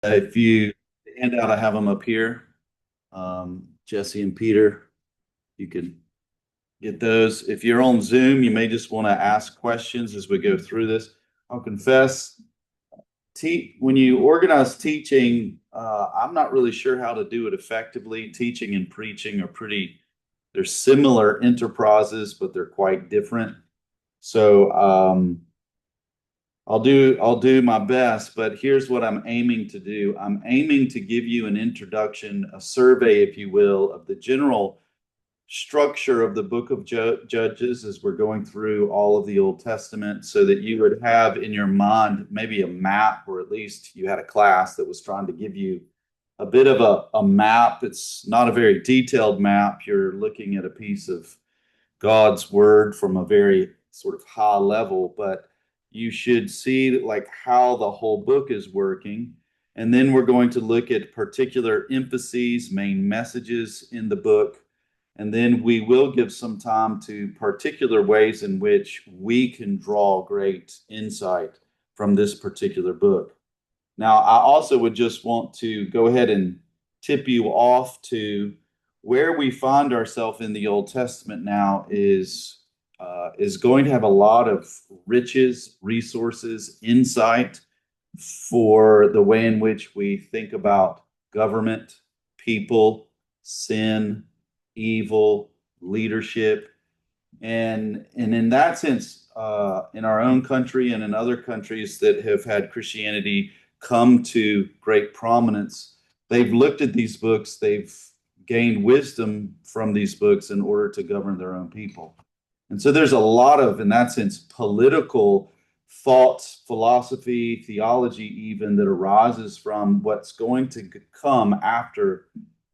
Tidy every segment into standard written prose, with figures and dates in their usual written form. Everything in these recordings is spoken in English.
If you hand out, I have them up here. Jesse and Peter, you can get those. If you're on Zoom, you may just want to ask questions as we go through this. I'll confess, when you organize teaching, I'm not really sure how to do it effectively. Teaching and preaching are they're similar enterprises, but they're quite different. So I'll do my best, but here's what I'm aiming to do. I'm aiming to give you an introduction, a survey, if you will, of the general structure of the book of Judges as we're going through all of the Old Testament, so that you would have in your mind maybe a map, or at least you had a class that was trying to give you a bit of a map. It's not a very detailed map. You're looking at a piece of God's word from a very sort of high level, but you should see like how the whole book is working. And then we're going to look at particular emphases, main messages in the book. And then we will give some time to particular ways in which we can draw great insight from this particular book. Now, I also would just want to go ahead and tip you off to where we find ourselves in the Old Testament now is going to have a lot of riches, resources, insight for the way in which we think about government, people, sin, evil, leadership, and in that sense, in our own country and in other countries that have had Christianity come to great prominence, they've looked at these books, they've gained wisdom from these books in order to govern their own people. And so there's a lot of, in that sense, political thoughts, philosophy, theology, even that arises from what's going to come after,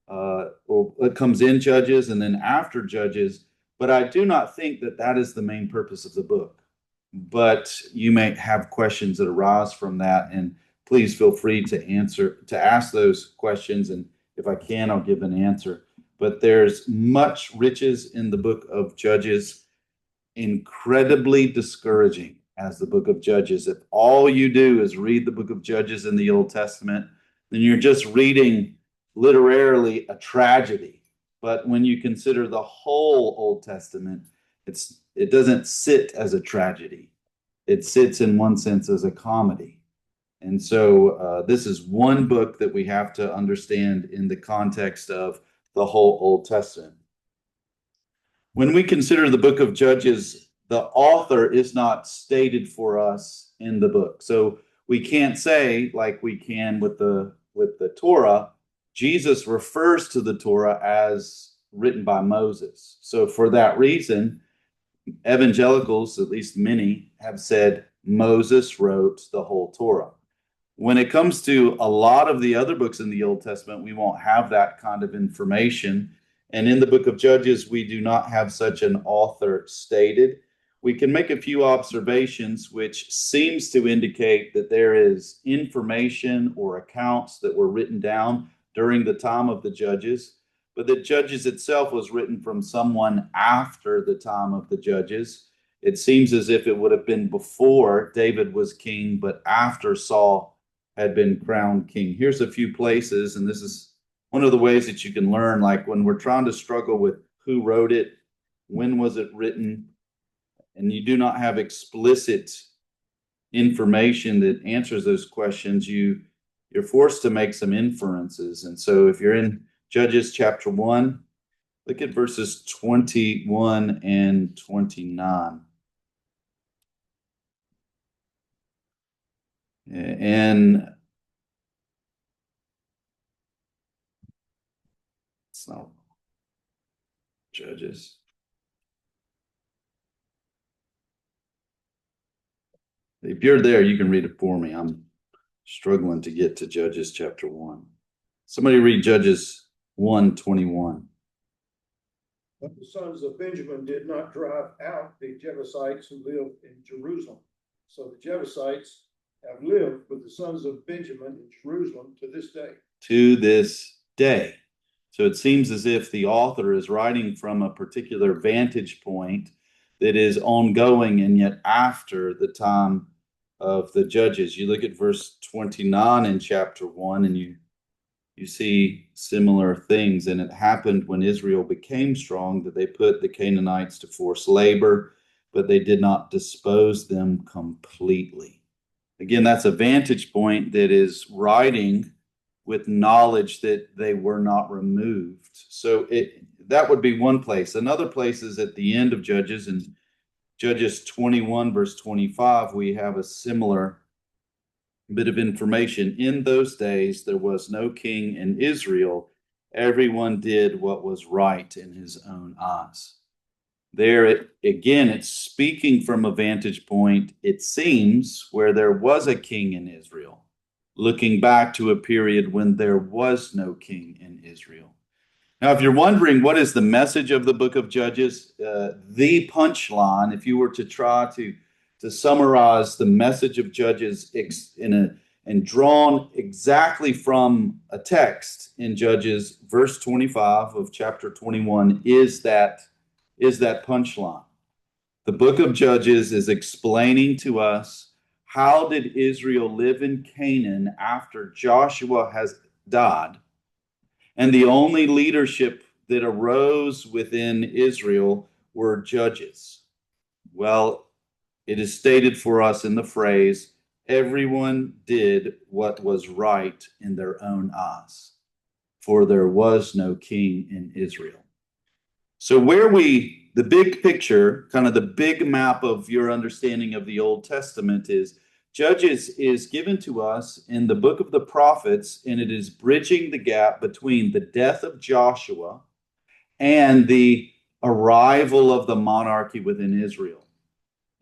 or what comes in Judges and then after Judges. But I do not think that that is the main purpose of the book. But you may have questions that arise from that, and please feel free to ask those questions. And if I can, I'll give an answer. But there's much riches in the book of Judges, incredibly discouraging as the book of Judges. If all you do is read the book of Judges in the Old Testament, then you're just reading literally a tragedy. But when you consider the whole Old Testament, it doesn't sit as a tragedy. It sits in one sense as a comedy. And so this is one book that we have to understand in the context of the whole Old Testament. When we consider the book of Judges, the author is not stated for us in the book. So we can't say, like we can with the Torah, Jesus refers to the Torah as written by Moses. So for that reason, evangelicals, at least many, have said Moses wrote the whole Torah. When it comes to a lot of the other books in the Old Testament, we won't have that kind of information. And in the book of Judges, we do not have such an author stated. We can make a few observations, which seems to indicate that there is information or accounts that were written down during the time of the Judges, but the Judges itself was written from someone after the time of the Judges. It seems as if it would have been before David was king, but after Saul had been crowned king. Here's a few places, and this is one of the ways that you can learn, like when we're trying to struggle with who wrote it, when was it written, and you do not have explicit information that answers those questions, you're forced to make some inferences. And so if you're in Judges chapter 1, look at verses 21 and 29. And it's not Judges. If you're there, you can read it for me. I'm struggling to get to Judges chapter 1. Somebody read Judges 1:21. But the sons of Benjamin did not drive out the Jebusites who lived in Jerusalem. So the Jebusites have lived with the sons of Benjamin in Jerusalem to this day. To this day. So it seems as if the author is writing from a particular vantage point that is ongoing and yet after the time of the Judges. You look at verse 29 in chapter 1, and you see similar things. And it happened when Israel became strong that they put the Canaanites to forced labor, but they did not dispose them completely. Again, that's a vantage point that is writing with knowledge that they were not removed. So that would be one place. Another place is at the end of Judges. In Judges 21, verse 25, we have a similar bit of information. In those days, there was no king in Israel. Everyone did what was right in his own eyes. There, again, it's speaking from a vantage point, it seems, where there was a king in Israel, looking back to a period when there was no king in Israel. Now, if you're wondering what is the message of the book of Judges, the punchline, if you were to try to summarize the message of Judges and drawn exactly from a text in Judges, verse 25 of chapter 21 is that punchline. The book of Judges is explaining to us, how did Israel live in Canaan after Joshua has died? And the only leadership that arose within Israel were judges. Well, it is stated for us in the phrase, everyone did what was right in their own eyes, for there was no king in Israel. So the big picture, kind of the big map of your understanding of the Old Testament is, Judges is given to us in the book of the prophets, and it is bridging the gap between the death of Joshua and the arrival of the monarchy within Israel.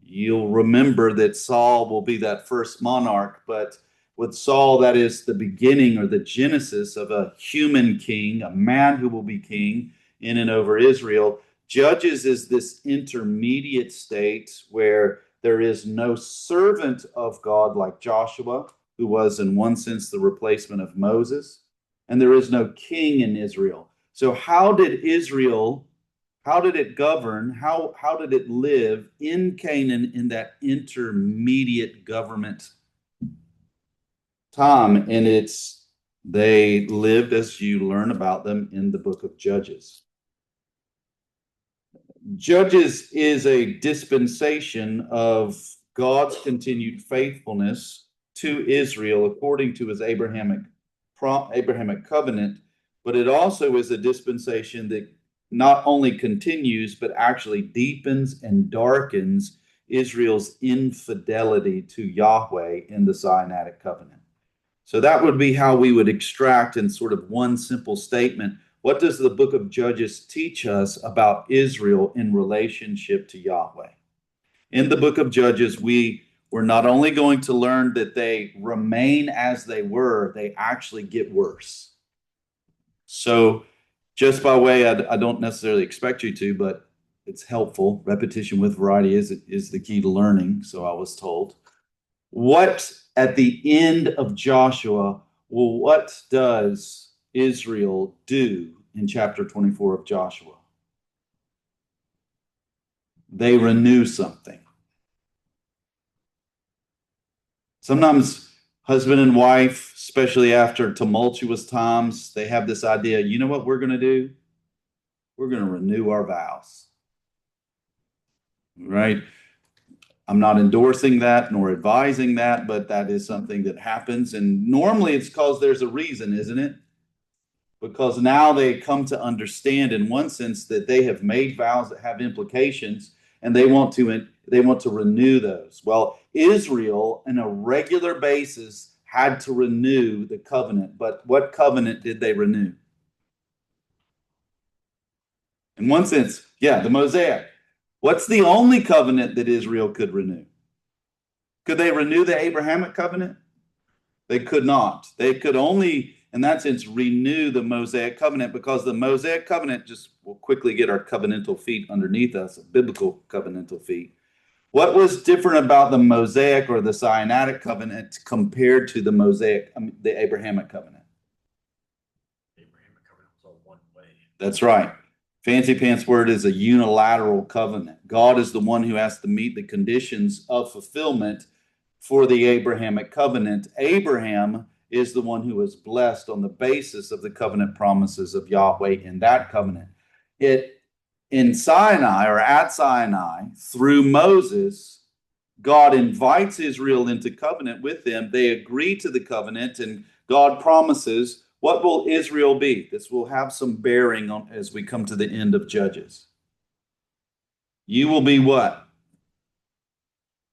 You'll remember that Saul will be that first monarch, but with Saul, that is the beginning or the genesis of a human king, a man who will be king in and over Israel. Judges is this intermediate state where there is no servant of God like Joshua, who was in one sense the replacement of Moses, and there is no king in Israel. So how did it govern? How did it live in Canaan in that intermediate government time? And they lived as you learn about them in the book of Judges. Judges is a dispensation of God's continued faithfulness to Israel according to his Abrahamic covenant, but it also is a dispensation that not only continues, but actually deepens and darkens Israel's infidelity to Yahweh in the Sinaitic covenant. So that would be how we would extract in sort of one simple statement, what does the book of Judges teach us about Israel in relationship to Yahweh? In the book of Judges, we're not only going to learn that they remain as they were, they actually get worse. So just by way, I don't necessarily expect you to, but it's helpful. Repetition with variety is the key to learning, so I was told. What at the end of Joshua, well, what does Israel do in chapter 24 of Joshua? They renew something. Sometimes husband and wife, especially after tumultuous times, they have this idea, you know what we're going to do? We're going to renew our vows. Right? I'm not endorsing that nor advising that, but that is something that happens. And normally it's because there's a reason, isn't it? Because now they come to understand in one sense that they have made vows that have implications, and they want to renew those. Well, Israel on a regular basis had to renew the covenant, but what covenant did they renew? In one sense, yeah, the Mosaic. What's the only covenant that Israel could renew? Could they renew the Abrahamic covenant? They could not. They could only, in that sense, renew the Mosaic covenant, because the Mosaic covenant, just will quickly get our covenantal feet underneath us, biblical covenantal feet. What was different about the Mosaic or the Sinaitic covenant compared to the Abrahamic covenant? The Abrahamic covenant was all one way. That's right. Fancy pants word is a unilateral covenant. God is the one who has to meet the conditions of fulfillment for the Abrahamic covenant. Abraham is the one who was blessed on the basis of the covenant promises of Yahweh in that covenant. In Sinai, or at Sinai, through Moses, God invites Israel into covenant with them. They agree to the covenant, and God promises, what will Israel be? This will have some bearing on as we come to the end of Judges. You will be what?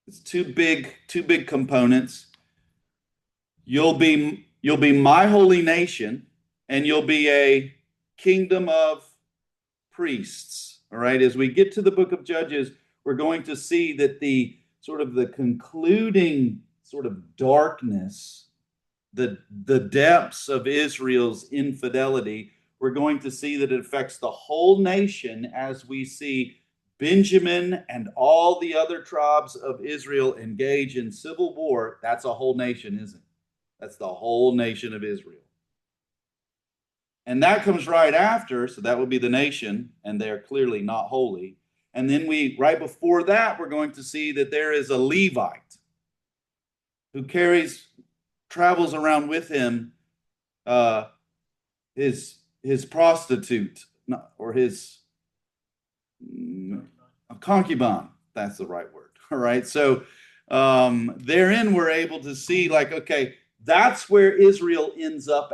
It's two big components. You'll be my holy nation, and you'll be a kingdom of priests. All right. As we get to the book of Judges, we're going to see that the concluding sort of darkness, the depths of Israel's infidelity, we're going to see that it affects the whole nation as we see Benjamin and all the other tribes of Israel engage in civil war. That's a whole nation, isn't it? That's the whole nation of Israel. And that comes right after, so that would be the nation, and they are clearly not holy. And then right before that, we're going to see that there is a Levite who travels around with him his prostitute, or his concubine. That's the right word. All right. So therein we're able to see, like, okay, that's where Israel ends up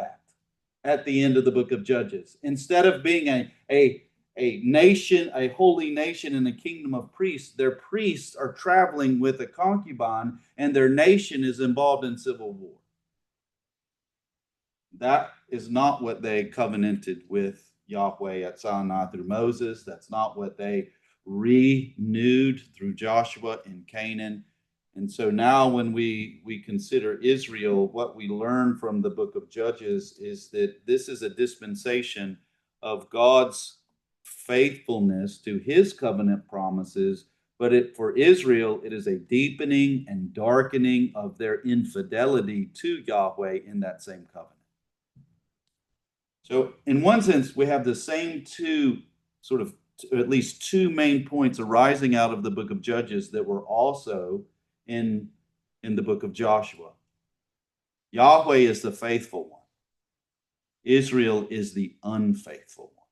at the end of the book of Judges. Instead of being a nation, a holy nation in a kingdom of priests, their priests are traveling with a concubine, and their nation is involved in civil war. That is not what they covenanted with Yahweh at Sinai through Moses. That's not what they renewed through Joshua in Canaan. And so now when we consider Israel, what we learn from the book of Judges is that this is a dispensation of God's faithfulness to his covenant promises, but for Israel, it is a deepening and darkening of their infidelity to Yahweh in that same covenant. So in one sense, we have the same at least two main points arising out of the book of Judges that were also in the book of Joshua. Yahweh is the faithful one. Israel is the unfaithful one.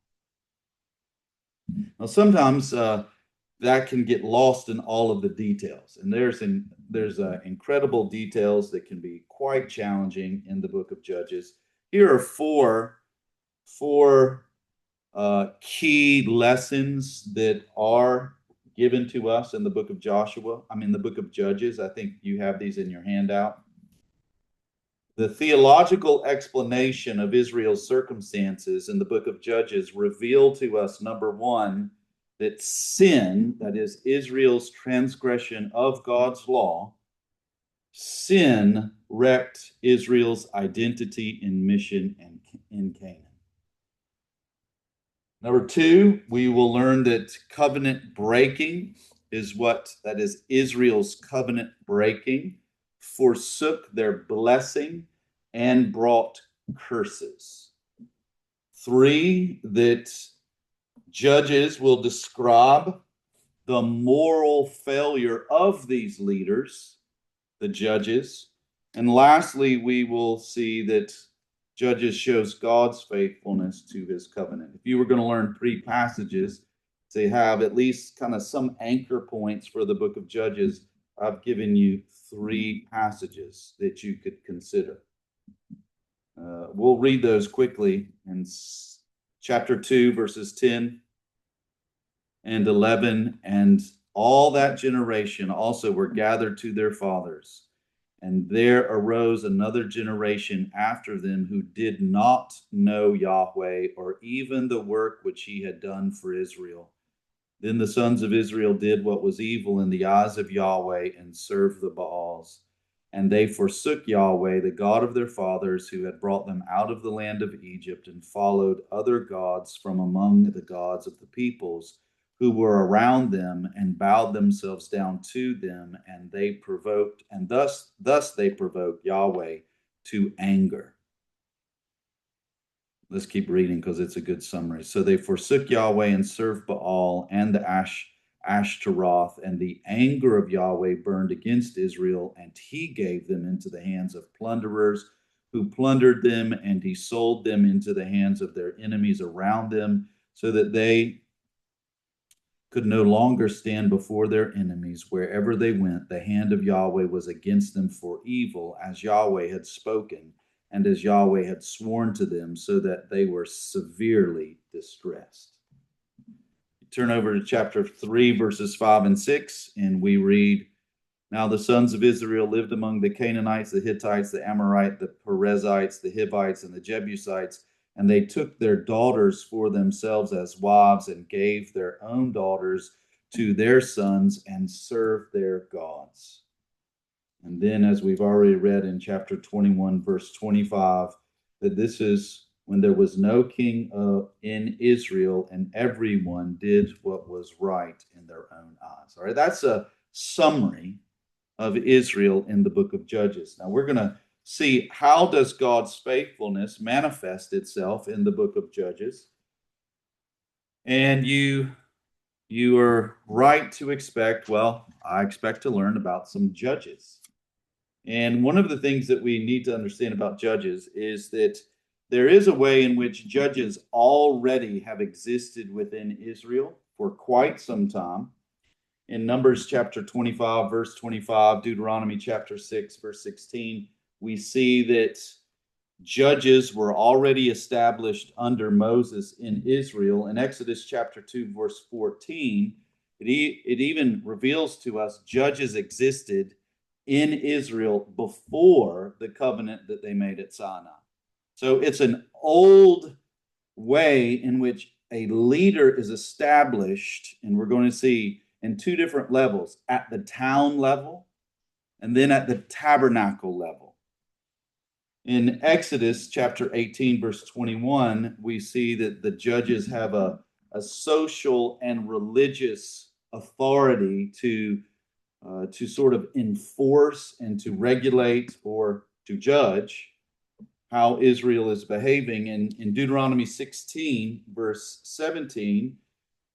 Now, sometimes that can get lost in all of the details, and there's incredible details that can be quite challenging in the book of Judges. Here are four key lessons that are given to us in the book of the book of Judges. I think you have these in your handout. The theological explanation of Israel's circumstances in the book of Judges reveal to us, number one, that sin, that is Israel's transgression of God's law, sin wrecked Israel's identity and mission in Canaan. Number two, we will learn that covenant breaking that is Israel's covenant breaking, forsook their blessing and brought curses. Three, that Judges will describe the moral failure of these leaders, the judges. And lastly, we will see that Judges shows God's faithfulness to his covenant. If you were going to learn three passages to have at least kind of some anchor points for the book of Judges, I've given you three passages that you could consider. We'll read those quickly. In chapter 2, verses 10 and 11, and all that generation also were gathered to their fathers. And there arose another generation after them who did not know Yahweh or even the work which he had done for Israel. Then the sons of Israel did what was evil in the eyes of Yahweh and served the Baals. And they forsook Yahweh, the God of their fathers, who had brought them out of the land of Egypt, and followed other gods from among the gods of the peoples who were around them, and bowed themselves down to them, and thus they provoked Yahweh to anger. Let's keep reading because it's a good summary. So they forsook Yahweh and served Baal and the Ashtaroth, and the anger of Yahweh burned against Israel, and he gave them into the hands of plunderers who plundered them, and he sold them into the hands of their enemies around them, so that they could no longer stand before their enemies. Wherever they went, the hand of Yahweh was against them for evil, as Yahweh had spoken, and as Yahweh had sworn to them, so that they were severely distressed. Turn over to chapter 3, verses 5 and 6, and we read, Now the sons of Israel lived among the Canaanites, the Hittites, the Amorites, the Perizzites, the Hivites, and the Jebusites, and they took their daughters for themselves as wives and gave their own daughters to their sons and served their gods. And then, as we've already read in chapter 21, verse 25, that this is when there was no king in Israel, and everyone did what was right in their own eyes. All right, that's a summary of Israel in the book of Judges. Now we're going to see, how does God's faithfulness manifest itself in the book of Judges? And you are right to expect, well, I expect to learn about some judges. And one of the things that we need to understand about judges is that there is a way in which judges already have existed within Israel for quite some time. In Numbers chapter 25, verse 25, Deuteronomy chapter 6, verse 16, we see that judges were already established under Moses in Israel. In Exodus chapter 2, verse 14, it even reveals to us judges existed in Israel before the covenant that they made at Sinai. So it's an old way in which a leader is established, and we're going to see in two different levels, at the town level and then at the tabernacle level. In Exodus chapter 18, verse 21, we see that the judges have a social and religious authority to sort of enforce and to regulate or to judge how Israel is behaving. And in Deuteronomy 16, verse 17,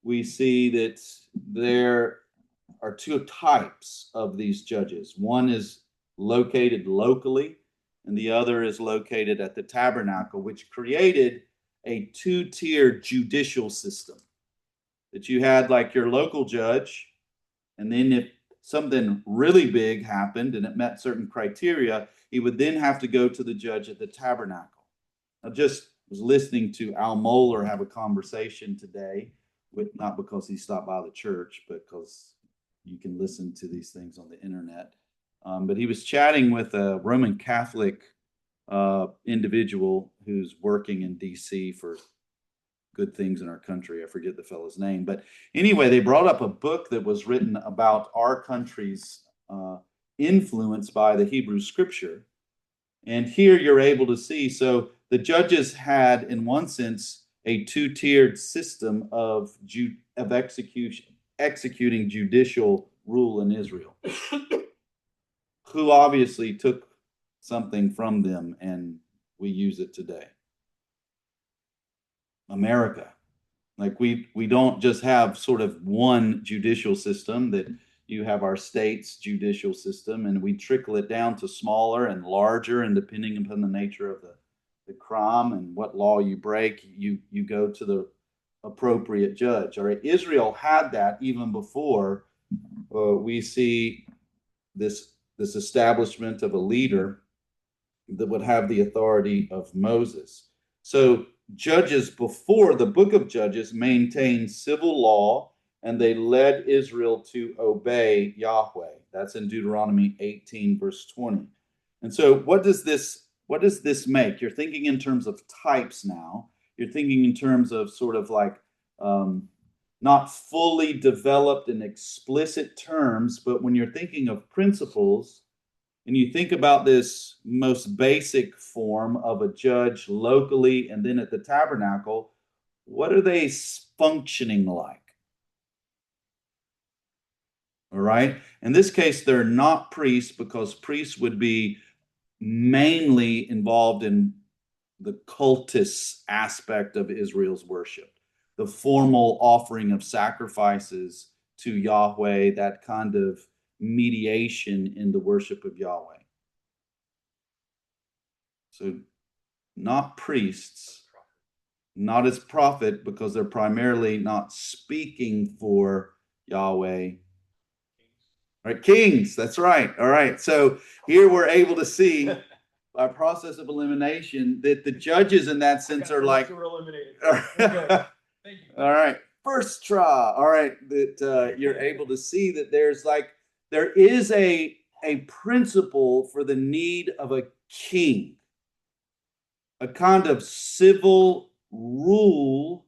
we see that there are two types of these judges. One is located locally, and the other is located at the tabernacle, which created a two-tier judicial system. That you had like your local judge, and then if something really big happened and it met certain criteria, he would then have to go to the judge at the tabernacle. I just was listening to Al Mohler have a conversation today, not because he stopped by the church, but because you can listen to these things on the internet. But he was chatting with a Roman Catholic individual who's working in DC for good things in our country. I forget the fellow's name. But anyway, they brought up a book that was written about our country's influence by the Hebrew scripture. And here you're able to see, so the judges had, in one sense, a two-tiered system of executing judicial rule in Israel, who obviously took something from them, and we use it today. America. Like we don't just have sort of one judicial system, that you have our state's judicial system, and we trickle it down to smaller and larger, and depending upon the nature of the crime and what law you break, you go to the appropriate judge. All right, Israel had that even before we see this establishment of a leader that would have the authority of Moses. So judges before the book of Judges maintained civil law, and they led Israel to obey Yahweh. That's in Deuteronomy 18, verse 20. And so what does this make? You're thinking in terms of types now. You're thinking in terms of sort of like not fully developed in explicit terms, but when you're thinking of principles, and you think about this most basic form of a judge locally and then at the tabernacle, what are they functioning like? All right. In this case, they're not priests, because priests would be mainly involved in the cultist aspect of Israel's worship, the formal offering of sacrifices to Yahweh, that kind of mediation in the worship of Yahweh. So not priests, not as prophet, because they're primarily not speaking for Yahweh. All right, kings, that's right. All right, so here we're able to see by process of elimination that the judges in that sense are like, We're eliminated. all Thank you. right, first try. All right, that you're able to see that there is a principle for the need of a king, a kind of civil rule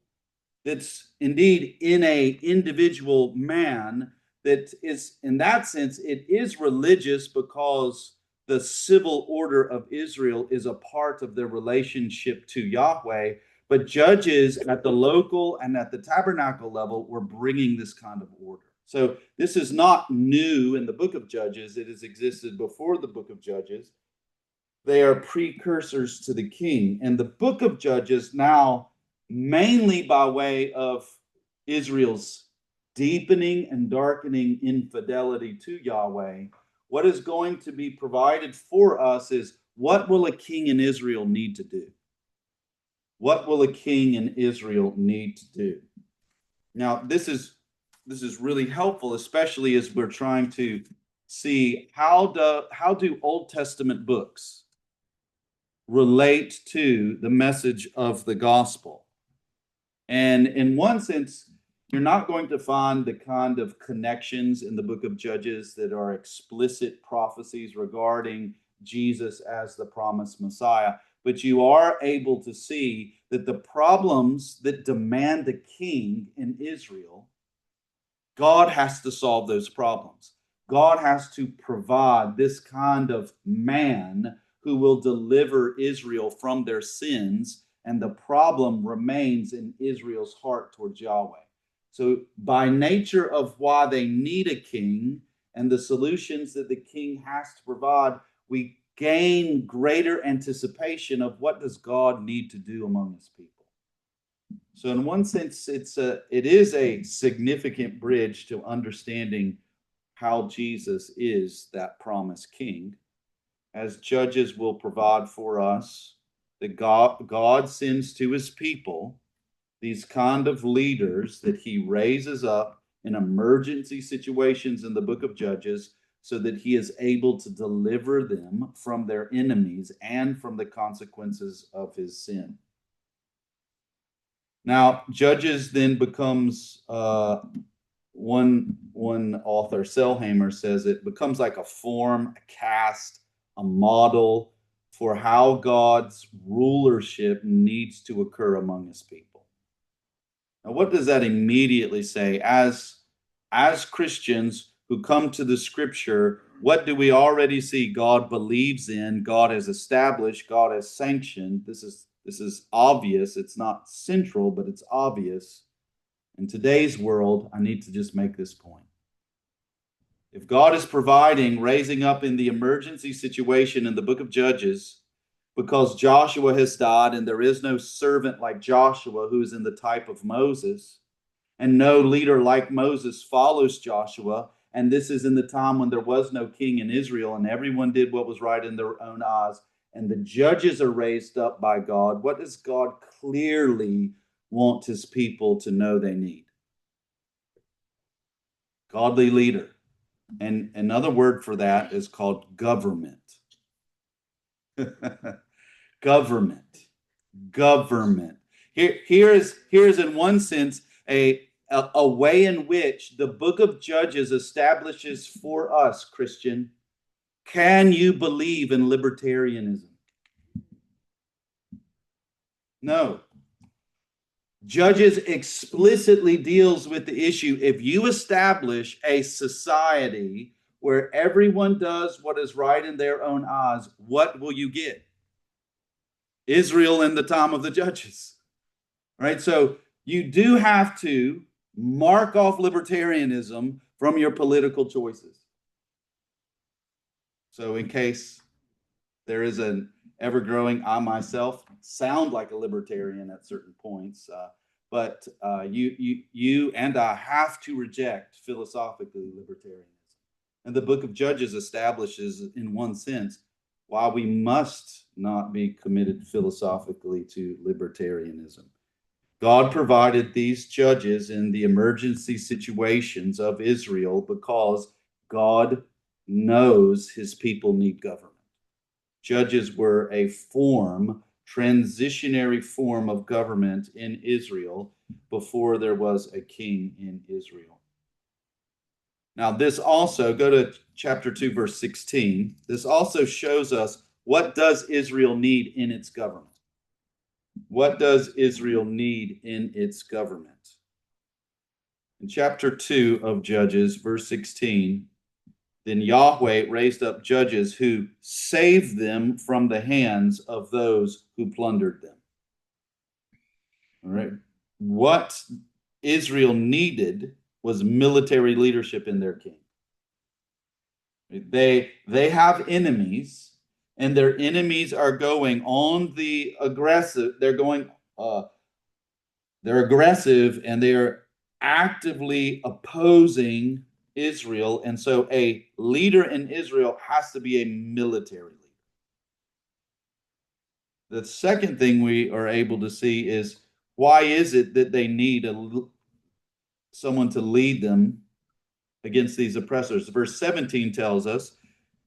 that's indeed in a individual man, that is, in that sense, it is religious because the civil order of Israel is a part of their relationship to Yahweh. But judges at the local and at the tabernacle level were bringing this kind of order. So this is not new in the book of Judges. It has existed before the book of Judges. They are precursors to the king. And the book of Judges now, mainly by way of Israel's deepening and darkening infidelity to Yahweh, what is going to be provided for us is, what will a king in Israel need to do? What will a king in Israel need to do? Now, this is really helpful, especially as we're trying to see how do Old Testament books relate to the message of the gospel. And in one sense, you're not going to find the kind of connections in the book of Judges that are explicit prophecies regarding Jesus as the promised Messiah, but you are able to see that the problems that demand a king in Israel, God has to solve those problems. God has to provide this kind of man who will deliver Israel from their sins, and the problem remains in Israel's heart towards Yahweh. So by nature of why they need a king and the solutions that the king has to provide, we gain greater anticipation of what does God need to do among his people. So in one sense, it is a significant bridge to understanding how Jesus is that promised king. As Judges will provide for us, that God sends to his people these kind of leaders that he raises up in emergency situations in the book of Judges, so that he is able to deliver them from their enemies and from the consequences of his sin. Now, Judges then becomes, one author, Selhammer, says it becomes like a form, a cast, a model for how God's rulership needs to occur among his people. Now, what does that immediately say? As Christians who come to the scripture, what do we already see God believes in, God has established, God has sanctioned? This is obvious. It's not central, but it's obvious. In today's world, I need to just make this point. If God is providing, raising up in the emergency situation in the book of Judges, because Joshua has died and there is no servant like Joshua who is in the type of Moses, and no leader like Moses follows Joshua, and this is in the time when there was no king in Israel and everyone did what was right in their own eyes, and the judges are raised up by God, what does God clearly want his people to know they need? Godly leader. And another word for that is called government. Government. Here's in one sense a way in which the book of Judges establishes for us, Christian, can you believe in libertarianism? No. Judges explicitly deals with the issue. If you establish a society where everyone does what is right in their own eyes, what will you get? Israel in the time of the Judges. Right? So you do have to mark off libertarianism from your political choices. So in case there is an ever-growing, I myself sound like a libertarian at certain points, but you and I have to reject philosophically libertarianism. And the book of Judges establishes, in one sense, why we must not be committed philosophically to libertarianism. God provided these judges in the emergency situations of Israel because God knows his people need government. Judges were a transitionary form of government in Israel before there was a king in Israel. Now, this also, go to chapter 2, verse 16. This also shows us, what does Israel need in its government? What does Israel need in its government? In chapter 2 of Judges, verse 16, then Yahweh raised up judges who saved them from the hands of those who plundered them. All right. What Israel needed was military leadership in their king. They have enemies, and their enemies are going on the aggressive. They're aggressive, and they're actively opposing Israel. And so a leader in Israel has to be a military leader. The second thing we are able to see is, why is it that they need someone to lead them against these oppressors? Verse 17 tells us,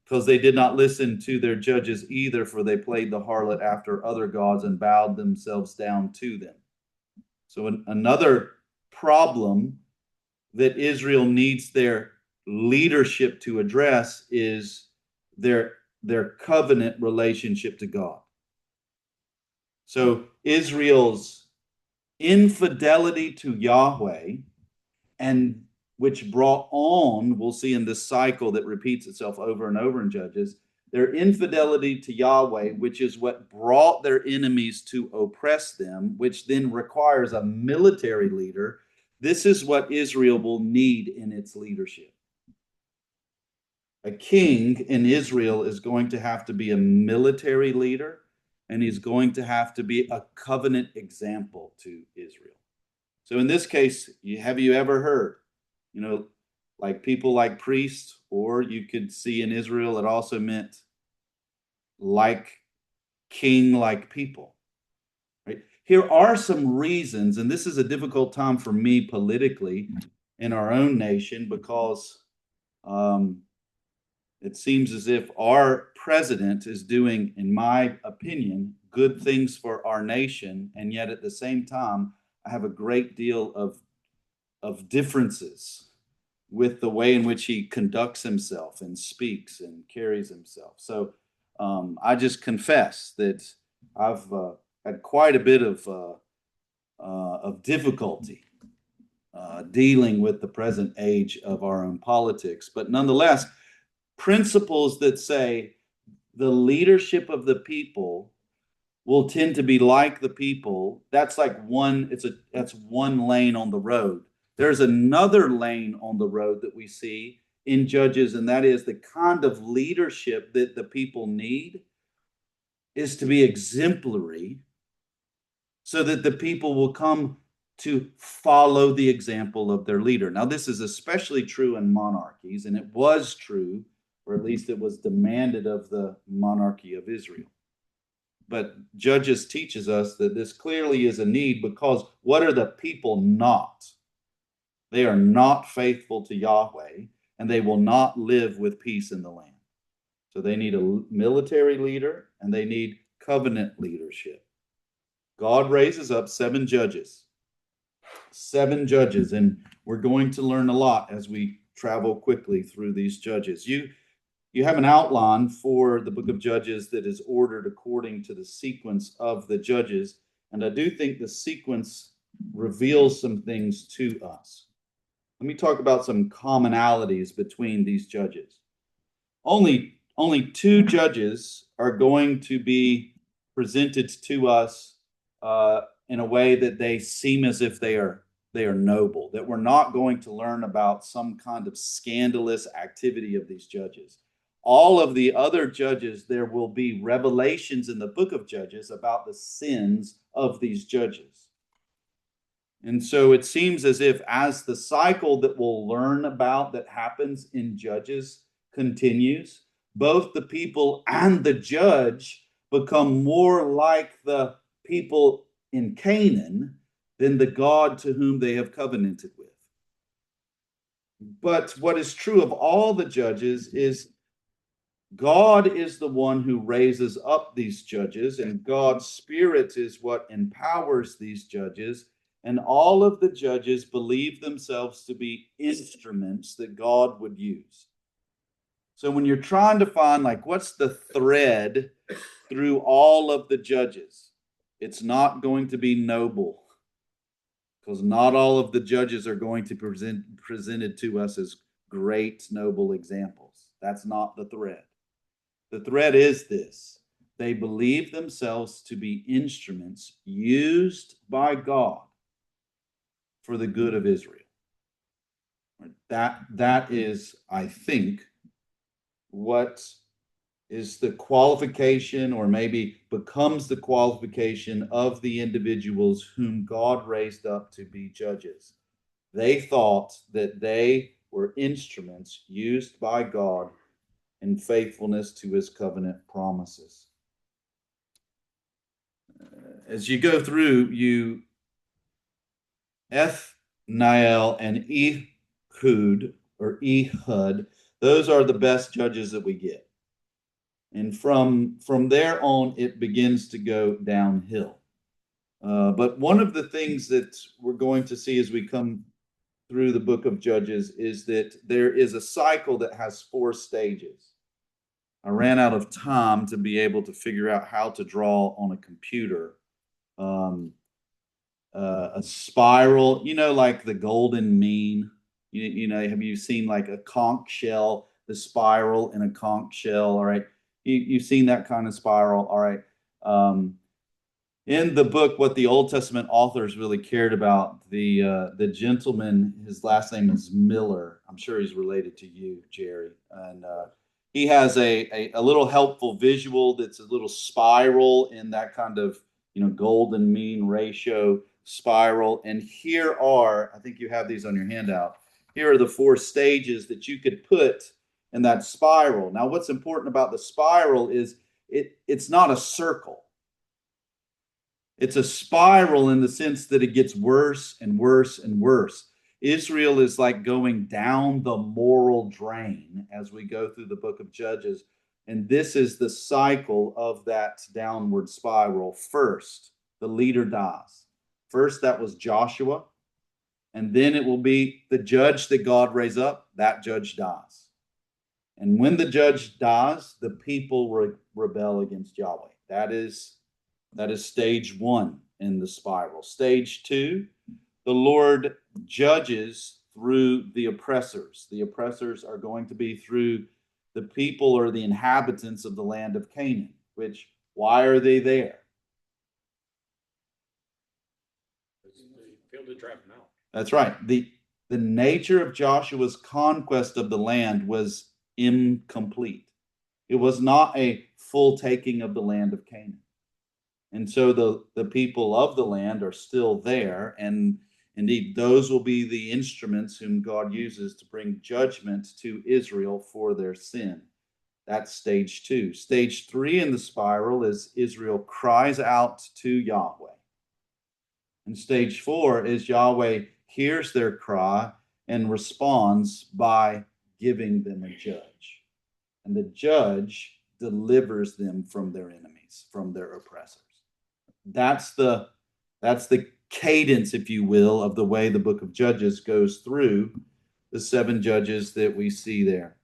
because they did not listen to their judges either, for they played the harlot after other gods and bowed themselves down to them. So another problem that Israel needs their leadership to address is their covenant relationship to God. So Israel's infidelity to Yahweh, and which brought on, we'll see in this cycle that repeats itself over and over in Judges, their infidelity to Yahweh, which is what brought their enemies to oppress them, which then requires a military leader. This is what Israel will need in its leadership. A king in Israel is going to have to be a military leader, and he's going to have to be a covenant example to Israel. So in this case, have you ever heard, like people like priests, or you could see in Israel, it also meant like king, like people, right? Here are some reasons, and this is a difficult time for me politically in our own nation, because it seems as if our president is doing, in my opinion, good things for our nation, and yet at the same time, I have a great deal of differences with the way in which he conducts himself and speaks and carries himself. So I just confess that I've had quite a bit of difficulty dealing with the present age of our own politics. But nonetheless, principles that say the leadership of the people will tend to be like the people, that's one lane on the road. There's another lane on the road that we see in Judges, and that is the kind of leadership that the people need is to be exemplary, so that the people will come to follow the example of their leader. Now, this is especially true in monarchies, and it was true, or at least it was demanded of the monarchy of Israel. But Judges teaches us that this clearly is a need, because what are the people not? They are not faithful to Yahweh, and they will not live with peace in the land. So they need a military leader, and they need covenant leadership. God raises up 7 judges. 7 judges, and we're going to learn a lot as we travel quickly through these judges. You have an outline for the book of Judges that is ordered according to the sequence of the judges, and I do think the sequence reveals some things to us. Let me talk about some commonalities between these judges. Only 2 judges are going to be presented to us in a way that they seem as if they are noble, that we're not going to learn about some kind of scandalous activity of these judges. All of the other judges, there will be revelations in the book of Judges about the sins of these judges. And so it seems as if as the cycle that we'll learn about that happens in Judges continues, both the people and the judge become more like the people in Canaan than the God to whom they have covenanted with. But what is true of all the judges is God is the one who raises up these judges, and God's Spirit is what empowers these judges. And all of the judges believe themselves to be instruments that God would use. So when you're trying to find, like, what's the thread through all of the judges, it's not going to be noble, because not all of the judges are going to presented to us as great, noble examples. That's not the thread. The thread is this: they believe themselves to be instruments used by God for the good of Israel. That is, I think, what is the qualification, or maybe becomes the qualification, of the individuals whom God raised up to be judges. They thought that they were instruments used by God in faithfulness to his covenant promises. As you go through, Ethniel and Ehud, those are the best judges that we get. And from there on, it begins to go downhill. But one of the things that we're going to see as we come through the book of Judges is that there is a cycle that has 4 stages. I ran out of time to be able to figure out how to draw on a computer a spiral, like the golden mean. Have you seen like a conch shell, the spiral in a conch shell? All right. You've seen that kind of spiral. All right. In the book, what the Old Testament authors really cared about, the gentleman, his last name is Miller. I'm sure he's related to you, Jerry. And he has a little helpful visual that's a little spiral in that kind of golden mean ratio spiral. And here are, I think you have these on your handout, here are the 4 stages that you could put in that spiral. Now, what's important about the spiral is it's not a circle. It's a spiral in the sense that it gets worse and worse and worse. Israel is like going down the moral drain as we go through the book of Judges. And this is the cycle of that downward spiral. First, the leader dies. First, that was Joshua. And then it will be the judge that God raised up. That judge dies. And when the judge dies, the people rebel against Yahweh. That is stage 1 in the spiral. Stage 2, the Lord judges through the oppressors. The oppressors are going to be through the people or the inhabitants of the land of Canaan, which, why are they there? They failed to drive them out. That's right. The nature of Joshua's conquest of the land was incomplete. It was not a full taking of the land of Canaan. And so the people of the land are still there. And indeed, those will be the instruments whom God uses to bring judgment to Israel for their sin. That's stage 2. Stage 3 in the spiral is Israel cries out to Yahweh. And stage 4 is Yahweh hears their cry and responds by giving them a judge. And the judge delivers them from their enemies, from their oppressors. That's the cadence, if you will, of the way the book of Judges goes through the 7 judges that we see there.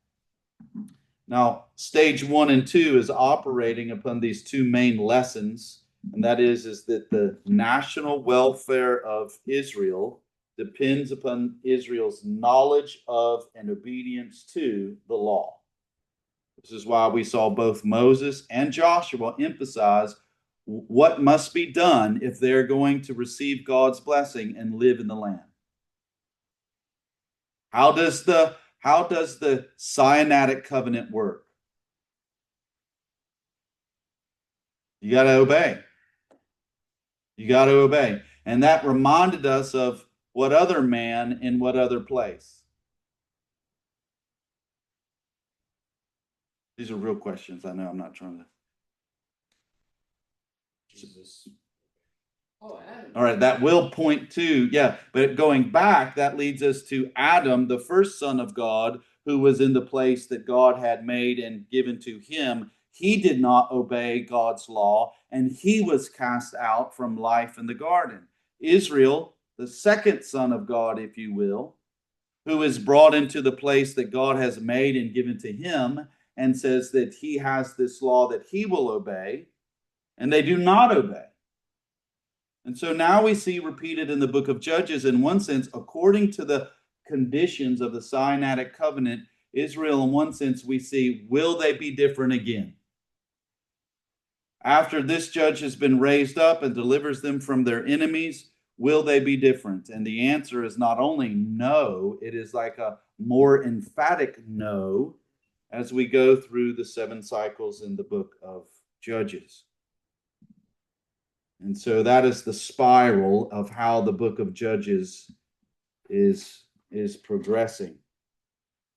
Now, stage 1 and 2 is operating upon these 2 main lessons, and that is that the national welfare of Israel depends upon Israel's knowledge of and obedience to the law. This is why we saw both Moses and Joshua emphasize what must be done if they're going to receive God's blessing and live in the land. How does the Sinaitic covenant work? You got to obey. You got to obey. And that reminded us of what other man in what other place? These are real questions. I know I'm not trying to. Jesus. Oh, Adam. All right, that will point to, yeah, but going back, that leads us to Adam, the first son of God, who was in the place that God had made and given to him. He did not obey God's law, and he was cast out from life in the garden. Israel, the second son of God, if you will, who is brought into the place that God has made and given to him, and says that he has this law that he will obey, and they do not obey. And so now we see repeated in the book of Judges, in one sense, according to the conditions of the Sinaitic covenant, Israel, in one sense, we see, will they be different again? After this judge has been raised up and delivers them from their enemies, will they be different? And the answer is not only no, it is like a more emphatic no as we go through the 7 cycles in the book of Judges. And so that is the spiral of how the book of Judges is progressing.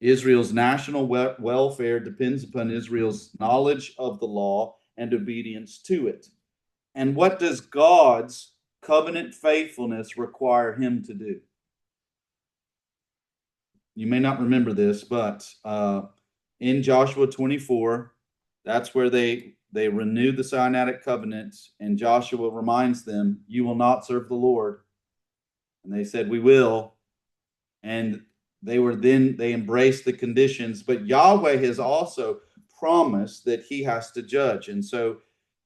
Israel's national welfare depends upon Israel's knowledge of the law and obedience to it. And what does God's covenant faithfulness require him to do? You may not remember this, but in Joshua 24, that's where they renewed the Sinaitic covenant, and Joshua reminds them, you will not serve the Lord. And they said, we will. And they embraced the conditions, but Yahweh has also promised that he has to judge. And so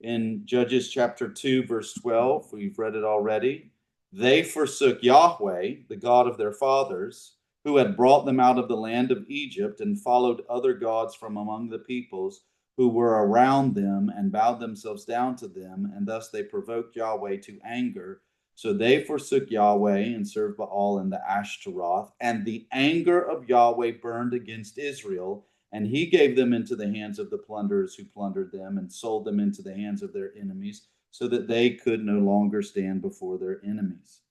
in Judges chapter 2, verse 12, we've read it already, they forsook Yahweh, the God of their fathers, who had brought them out of the land of Egypt, and followed other gods from among the peoples who were around them, and bowed themselves down to them, and thus they provoked Yahweh to anger. So they forsook Yahweh and served Baal and the Ashtaroth, and the anger of Yahweh burned against Israel, and he gave them into the hands of the plunderers who plundered them, and sold them into the hands of their enemies, so that they could no longer stand before their enemies.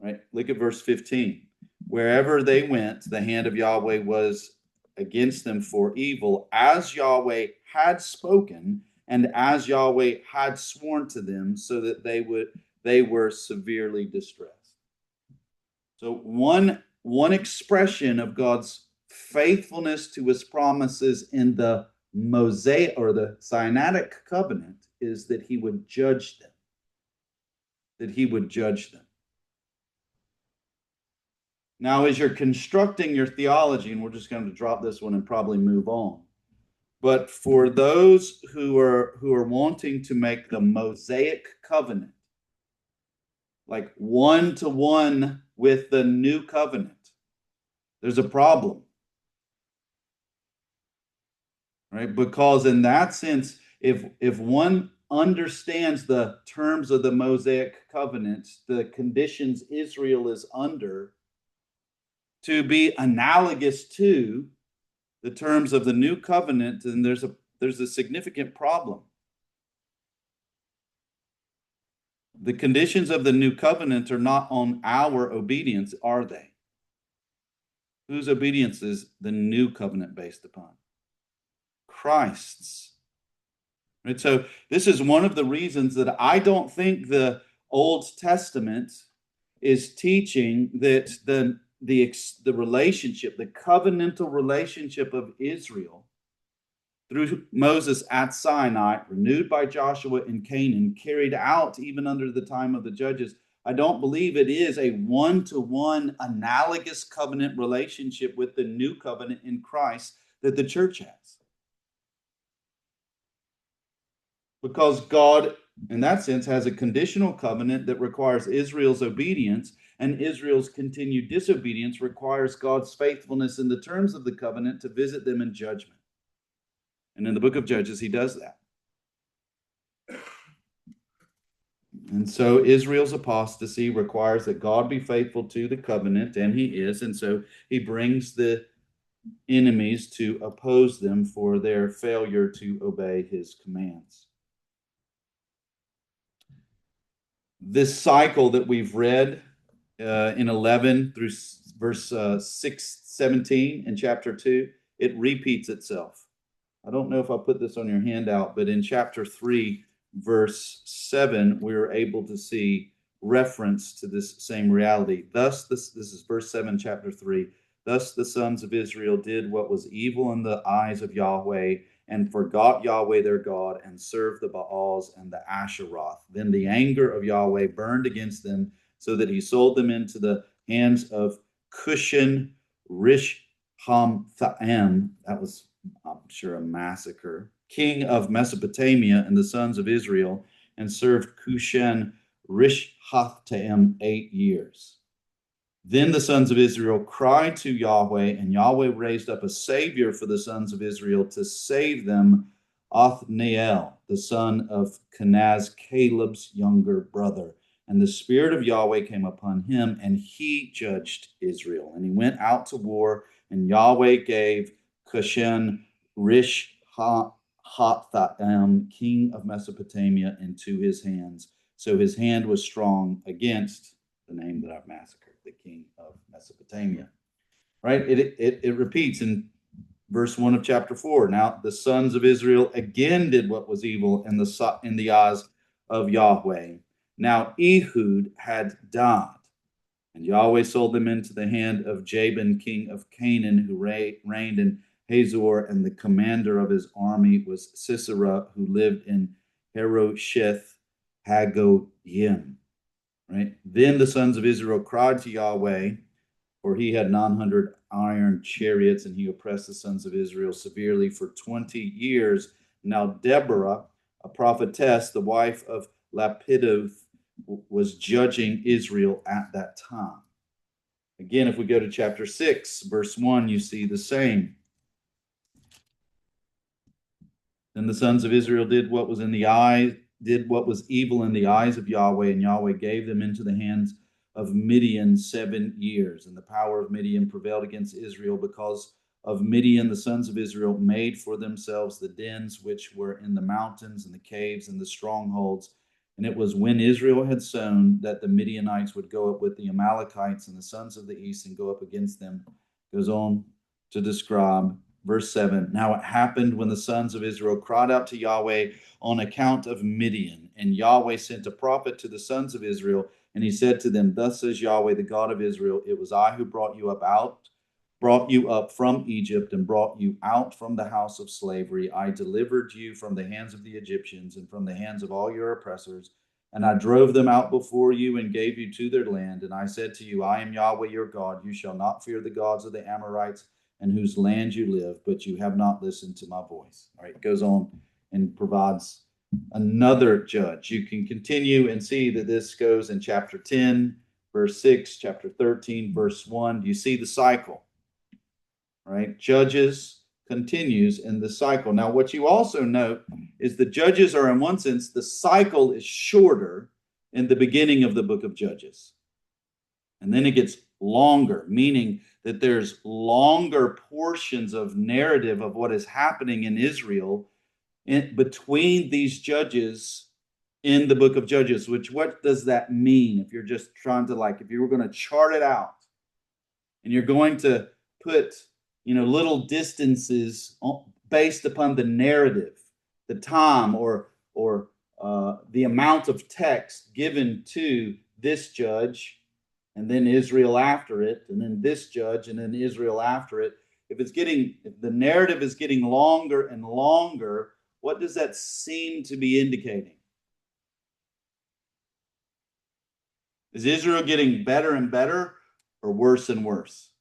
Right? Look at verse 15. Wherever they went, the hand of Yahweh was against them for evil, as Yahweh had spoken, and as Yahweh had sworn to them, so that they were severely distressed. So one expression of God's faithfulness to his promises in the Mosaic or the Sinaitic covenant is that he would judge them. That he would judge them. Now, as you're constructing your theology, and we're just going to drop this one and probably move on, but for those who are wanting to make the Mosaic covenant like one-to-one with the new covenant, there's a problem, right? Because in that sense, if one understands the terms of the Mosaic covenant, the conditions Israel is under, to be analogous to the terms of the new covenant, then there's a significant problem. The conditions of the new covenant are not on our obedience, are they? Whose obedience is the new covenant based upon? Christ's. Right? So this is one of the reasons that I don't think the Old Testament is teaching that the relationship, the covenantal relationship of Israel through Moses at Sinai, renewed by Joshua in Canaan, carried out even under the time of the judges. I don't believe it is a one-to-one analogous covenant relationship with the new covenant in Christ that the church has. Because God, in that sense, has a conditional covenant that requires Israel's obedience, and Israel's continued disobedience requires God's faithfulness in the terms of the covenant to visit them in judgment. And in the book of Judges, he does that. And so Israel's apostasy requires that God be faithful to the covenant, and he is. And so he brings the enemies to oppose them for their failure to obey his commands. this cycle that we've read in 11 through verse 17 in chapter 2, it repeats itself. I don't know if I put this on your handout, but in chapter 3, verse 7, we were able to see reference to this same reality. Thus, this is verse 7, chapter 3. Thus the sons of Israel did what was evil in the eyes of Yahweh, and forgot Yahweh their God, and served the Baals and the Asheroth. Then the anger of Yahweh burned against them, so that he sold them into the hands of Cushan Rishathaim. That was, I'm sure, a massacre. King of Mesopotamia, and the sons of Israel, and served Cushan Rishathaim 8 years. Then the sons of Israel cried to Yahweh, and Yahweh raised up a savior for the sons of Israel to save them, Othniel, the son of Kenaz, Caleb's younger brother. And the spirit of Yahweh came upon him, and he judged Israel. And he went out to war, and Yahweh gave Cushan Rishathaim, king of Mesopotamia, into his hands. So his hand was strong against the name that I've massacred, the king of Mesopotamia. Right? It repeats in verse 1 of chapter 4. Now the sons of Israel again did what was evil in the eyes of Yahweh. Now Ehud had died, and Yahweh sold them into the hand of Jabin, king of Canaan, who reigned in Hazor, and the commander of his army was Sisera, who lived in Harosheth Hagoyim. Right? Then the sons of Israel cried to Yahweh, for he had 900 iron chariots, and he oppressed the sons of Israel severely for 20 years. Now Deborah, a prophetess, the wife of Lapidoth, was judging Israel at that time. Again, if we go to chapter 6, verse 1, you see the same. Then the sons of Israel did what was evil in the eyes of Yahweh, and Yahweh gave them into the hands of Midian 7 years. And the power of Midian prevailed against Israel. Because of Midian, the sons of Israel made for themselves the dens which were in the mountains and the caves and the strongholds. And it was when Israel had sown that the Midianites would go up with the Amalekites and the sons of the east and go up against them. Goes on to describe verse 7. Now it happened when the sons of Israel cried out to Yahweh on account of Midian, and Yahweh sent a prophet to the sons of Israel, and he said to them, Thus says Yahweh, the God of Israel, it was I who brought you up from Egypt, and brought you out from the house of slavery. I delivered you from the hands of the Egyptians and from the hands of all your oppressors, and I drove them out before you and gave you to their land. And I said to you, I am Yahweh your God. You shall not fear the gods of the Amorites, in whose land you live, but you have not listened to my voice. All right, it goes on and provides another judge. You can continue and see that this goes in chapter 10, verse 6, chapter 13, verse 1. Do you see the cycle? All right, Judges continues in the cycle. Now, what you also note is the Judges are, in one sense, the cycle is shorter in the beginning of the book of Judges. And then it gets longer, meaning that there's longer portions of narrative of what is happening in Israel between these judges in the book of Judges. Which, what does that mean? If you're just trying to, like, if you were going to chart it out and you're going to put, little distances based upon the narrative, the time, or the amount of text given to this judge, and then Israel after it, and then this judge, and then Israel after it. If the narrative is getting longer and longer, what does that seem to be indicating? Is Israel getting better and better, or worse and worse?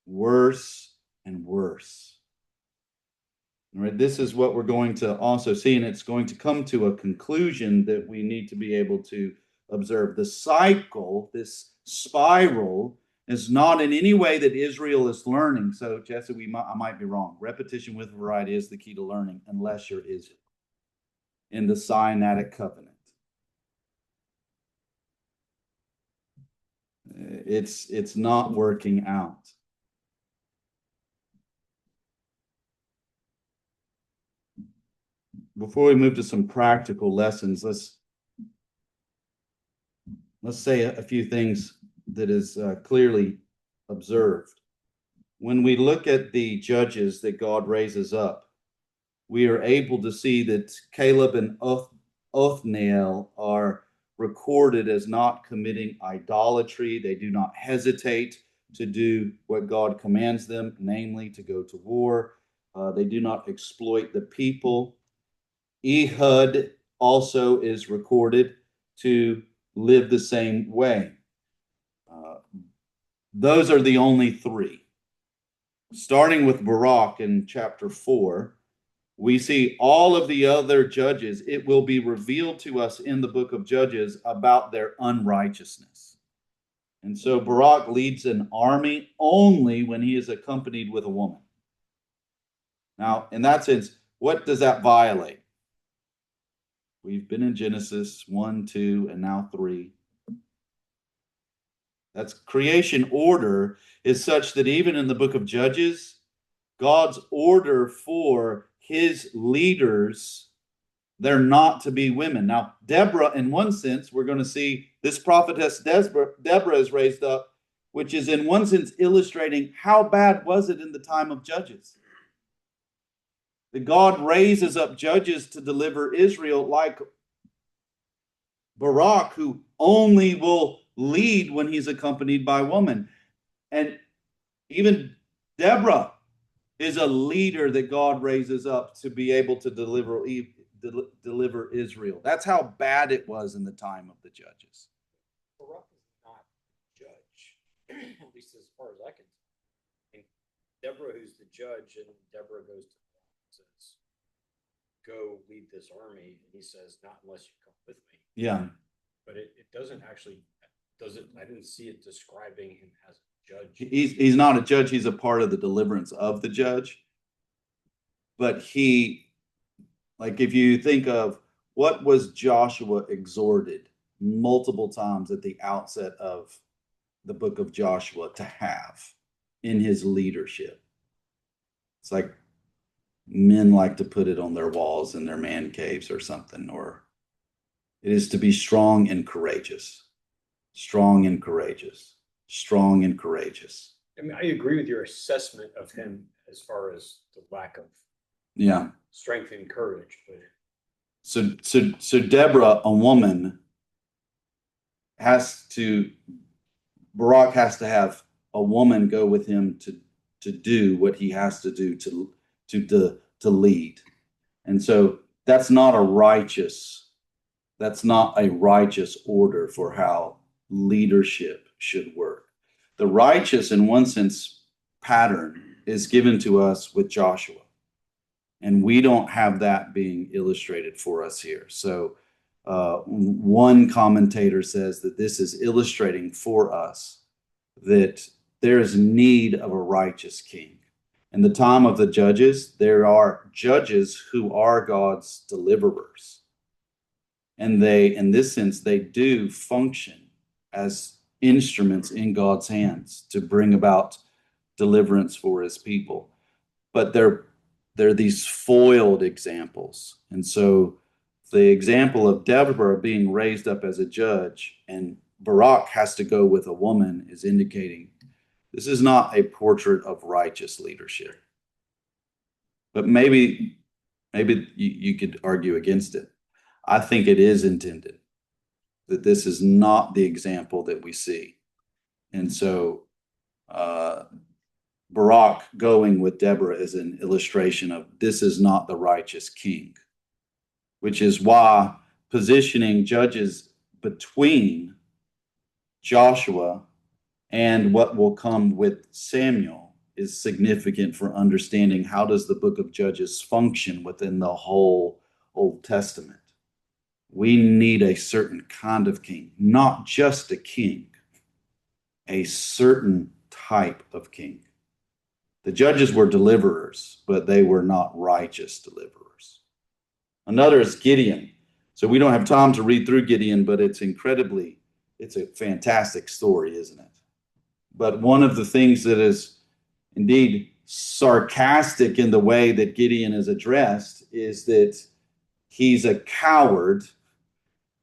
Worse and worse. All right, this is what we're going to also see, and it's going to come to a conclusion that we need to be able to observe. The cycle, this spiral, is not in any way that Israel is learning. So, Jesse, I might be wrong. Repetition with variety is the key to learning, unless you're Israel in the Sinaitic covenant. It's not working out. Before we move to some practical lessons, let's let's say a few things that is clearly observed. When we look at the judges that God raises up, we are able to see that Caleb and Othniel are recorded as not committing idolatry. They do not hesitate to do what God commands them, namely to go to war. They do not exploit the people. Ehud also is recorded to live the same way. Those are the only three. Starting with Barak in chapter 4, we see all of the other judges. It will be revealed to us in the book of Judges about their unrighteousness. And so Barak leads an army only when he is accompanied with a woman. Now, in that sense, what does that violate? We've been in Genesis 1, 2, and now 3. That's creation order is such that even in the book of Judges, God's order for his leaders, they're not to be women. Now, Deborah, in one sense, we're going to see this prophetess Deborah is raised up, which is in one sense illustrating how bad was it in the time of Judges. That God raises up judges to deliver Israel like Barak, who only will lead when he's accompanied by a woman. And even Deborah is a leader that God raises up to be able to deliver Israel. That's how bad it was in the time of the judges. Barak is not judge, at least as far as I can tell. And Deborah, who's the judge, and Deborah goes to Barak and says, "Go lead this army," and he says, "Not unless you come with me." Yeah. But it doesn't actually, I didn't see it describing him as a judge. He's not a judge. He's a part of the deliverance of the judge. But he, like if you think of what was Joshua exhorted multiple times at the outset of the book of Joshua to have in his leadership. It's like men like to put it on their walls in their man caves or something, or it is to be strong and courageous, strong and courageous, strong and courageous. I mean, I agree with your assessment of him as far as the lack of strength and courage, but so Deborah, a woman, Barak has to have a woman go with him to do what he has to do to lead. And so that's not a righteous order for how leadership should work. The righteous, in one sense, pattern is given to us with Joshua. And we don't have that being illustrated for us here. So one commentator says that this is illustrating for us that there is need of a righteous king. In the time of the judges, there are judges who are God's deliverers. And they, in this sense, they do function as instruments in God's hands to bring about deliverance for his people. But they're these foiled examples. And so the example of Deborah being raised up as a judge and Barak has to go with a woman is indicating this is not a portrait of righteous leadership. But maybe you could argue against it. I think it is intended that this is not the example that we see. And so Barak going with Deborah is an illustration of this is not the righteous king, which is why positioning judges between Joshua and what will come with Samuel is significant for understanding how does the book of Judges function within the whole Old Testament. We need a certain kind of king, not just a king, a certain type of king. The judges were deliverers, but they were not righteous deliverers. Another is Gideon. So we don't have time to read through Gideon, but it's a fantastic story, isn't it? But one of the things that is indeed sarcastic in the way that Gideon is addressed is that he's a coward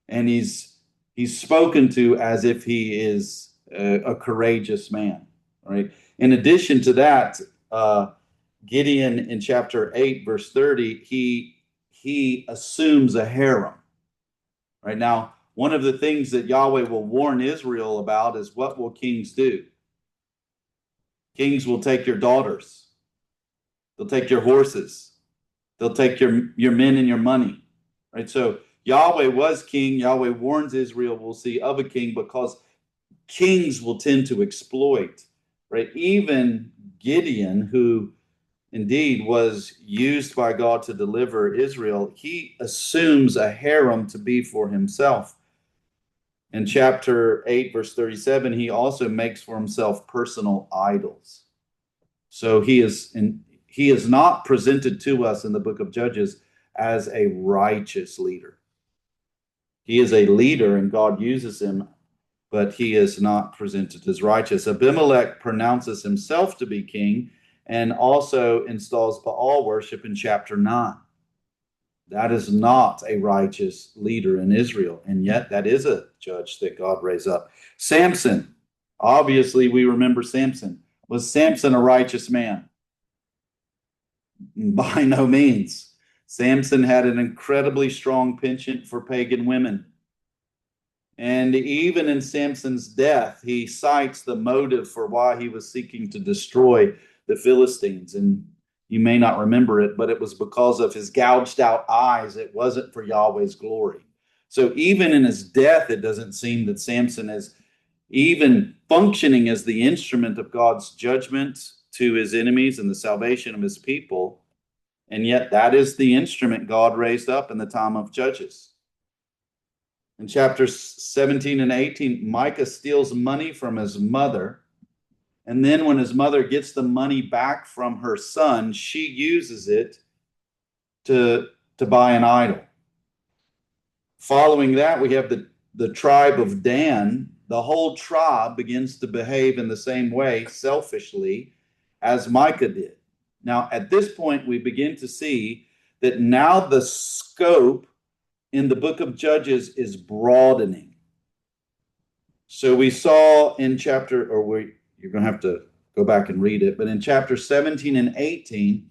and he's He's spoken to as if he is a courageous man, right? In addition to that, Gideon in chapter 8, verse 30, he assumes a harem. Right now, one of the things that Yahweh will warn Israel about is what will kings do? Kings will take your daughters. They'll take your horses. They'll take your men and your money. Right? So Yahweh was king. Yahweh warns Israel, we'll see, of a king, because kings will tend to exploit. Right? Even Gideon, who indeed was used by God to deliver Israel, he assumes a harem to be for himself. In chapter 8, verse 37, he also makes for himself personal idols. So he is not presented to us in the book of Judges as a righteous leader. He is a leader and God uses him, but he is not presented as righteous. Abimelech pronounces himself to be king and also installs Baal worship in chapter 9. That is not a righteous leader in Israel, and yet that is a judge that God raised up. Samson, obviously we remember Samson. Was Samson a righteous man? By no means. Samson had an incredibly strong penchant for pagan women. And even in Samson's death, he cites the motive for why he was seeking to destroy the Philistines. And you may not remember it, but it was because of his gouged out eyes. It wasn't for Yahweh's glory. So even in his death, it doesn't seem that Samson is even functioning as the instrument of God's judgment to his enemies and the salvation of his people. And yet that is the instrument God raised up in the time of Judges. In chapters 17 and 18, Micah steals money from his mother. And then when his mother gets the money back from her son, she uses it to buy an idol. Following that, we have the tribe of Dan. The whole tribe begins to behave in the same way, selfishly, as Micah did. Now, at this point, we begin to see that now the scope in the book of Judges is broadening. So we saw in chapter, you're going to have to go back and read it, but in chapter 17 and 18,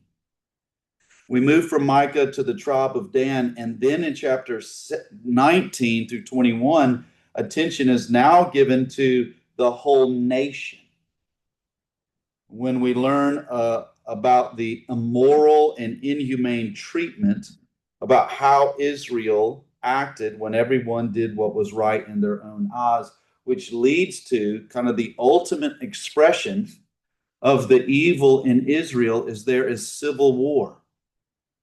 we move from Micah to the tribe of Dan, and then in chapter 19 through 21, attention is now given to the whole nation. When we learn about the immoral and inhumane treatment, about how Israel acted when everyone did what was right in their own eyes, which leads to kind of the ultimate expression of the evil in Israel is there is civil war.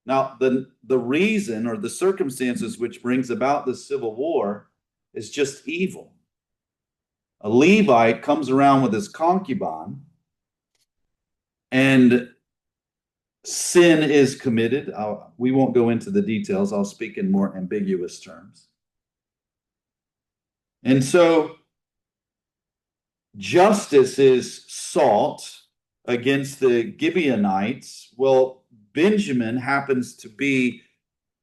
Now, the reason or the circumstances which brings about this civil war is just evil. A Levite comes around with his concubine and sin is committed. We won't go into the details. I'll speak in more ambiguous terms. And so justice is sought against the Gibeonites. Well, Benjamin happens to be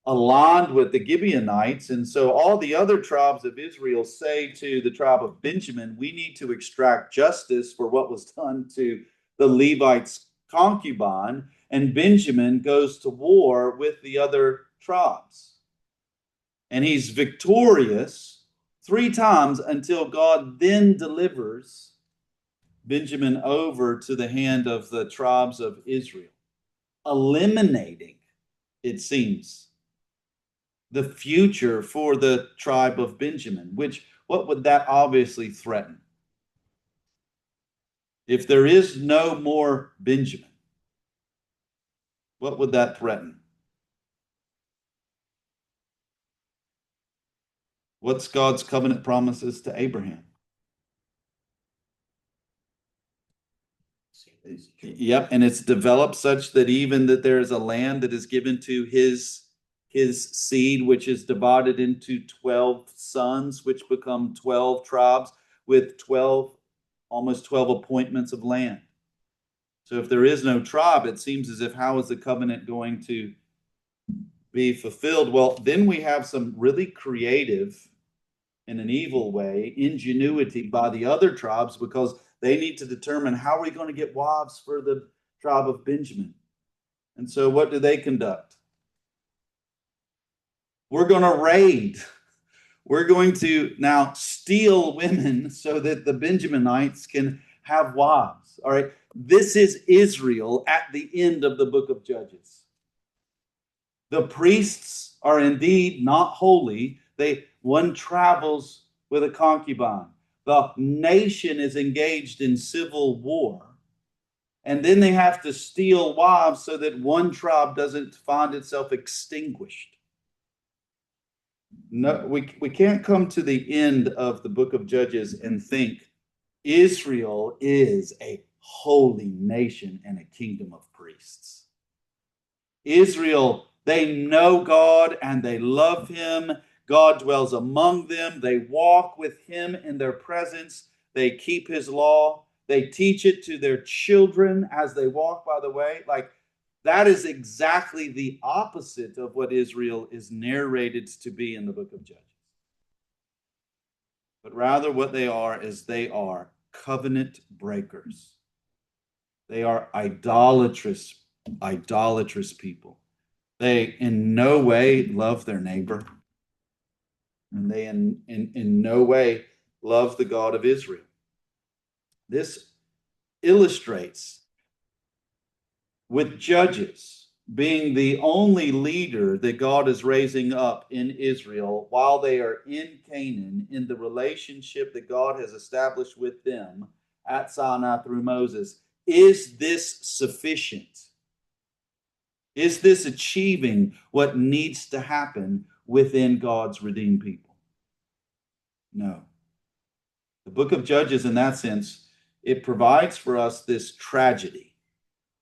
aligned with the Gibeonites. And so all the other tribes of Israel say to the tribe of Benjamin, we need to extract justice for what was done to the Levites' concubine. And Benjamin goes to war with the other tribes. And he's victorious 3 times until God then delivers Benjamin over to the hand of the tribes of Israel, eliminating, it seems, the future for the tribe of Benjamin, what would that obviously threaten? If there is no more Benjamin, what would that threaten? What's God's covenant promises to Abraham? Yep, and it's developed such that even that there is a land that is given to his seed, which is divided into 12 sons, which become 12 tribes with almost 12 appointments of land. So if there is no tribe, it seems as if how is the covenant going to be fulfilled? Well, then we have some really creative in an evil way, ingenuity by the other tribes, because they need to determine how are we going to get wives for the tribe of Benjamin. And so what do they conduct? We're going to raid. We're going to now steal women so that the Benjaminites can have wives. All right. This is Israel at the end of the book of Judges. The priests are indeed not holy. One travels with a concubine. The nation is engaged in civil war. And then they have to steal wives so that one tribe doesn't find itself extinguished. No, we can't come to the end of the book of Judges and think Israel is a holy nation and a kingdom of priests. Israel, they know God and they love him. God dwells among them. They walk with him in their presence. They keep his law. They teach it to their children as they walk by the way. Like, that is exactly the opposite of what Israel is narrated to be in the book of Judges. But rather what they are is they are covenant breakers. They are idolatrous people. They in no way love their neighbor. And they in no way love the God of Israel. This illustrates, with Judges being the only leader that God is raising up in Israel while they are in Canaan, in the relationship that God has established with them at Sinai through Moses, is this sufficient? Is this achieving what needs to happen within God's redeemed people? No. The book of Judges, in that sense, it provides for us this tragedy.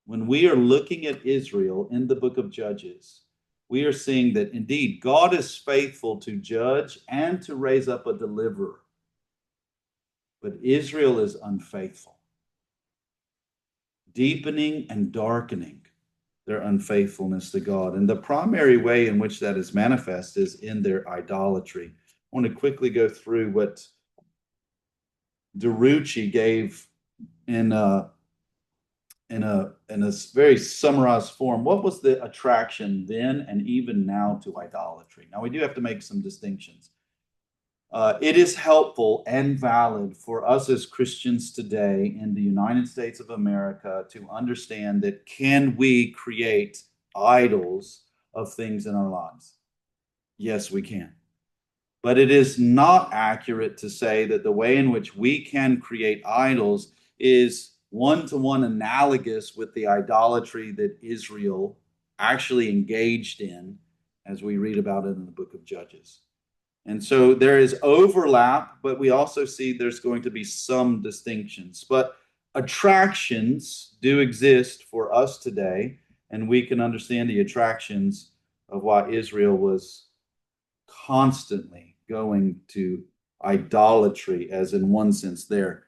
When we are looking at Israel in the book of Judges, we are seeing that indeed God is faithful to judge and to raise up a deliverer. But Israel is unfaithful, deepening and darkening their unfaithfulness to God. And the primary way in which that is manifest is in their idolatry. I want to quickly go through what DeRucci gave in a very summarized form. What was the attraction then and even now to idolatry? Now, we do have to make some distinctions. It is helpful and valid for us as Christians today in the United States of America to understand that can we create idols of things in our lives? Yes, we can. But it is not accurate to say that the way in which we can create idols is one-to-one analogous with the idolatry that Israel actually engaged in, as we read about it in the book of Judges. And so there is overlap, but we also see there's going to be some distinctions. But attractions do exist for us today, and we can understand the attractions of why Israel was constantly going to idolatry, as in one sense, their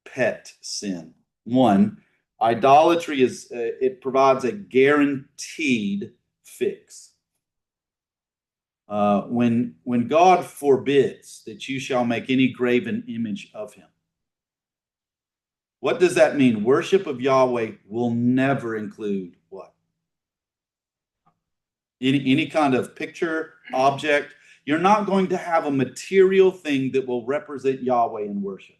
pet sin. One, idolatry is, it provides a guaranteed fix. When God forbids that you shall make any graven image of him, what does that mean? Worship of Yahweh will never include what? Any kind of picture, object. You're not going to have a material thing that will represent Yahweh in worship.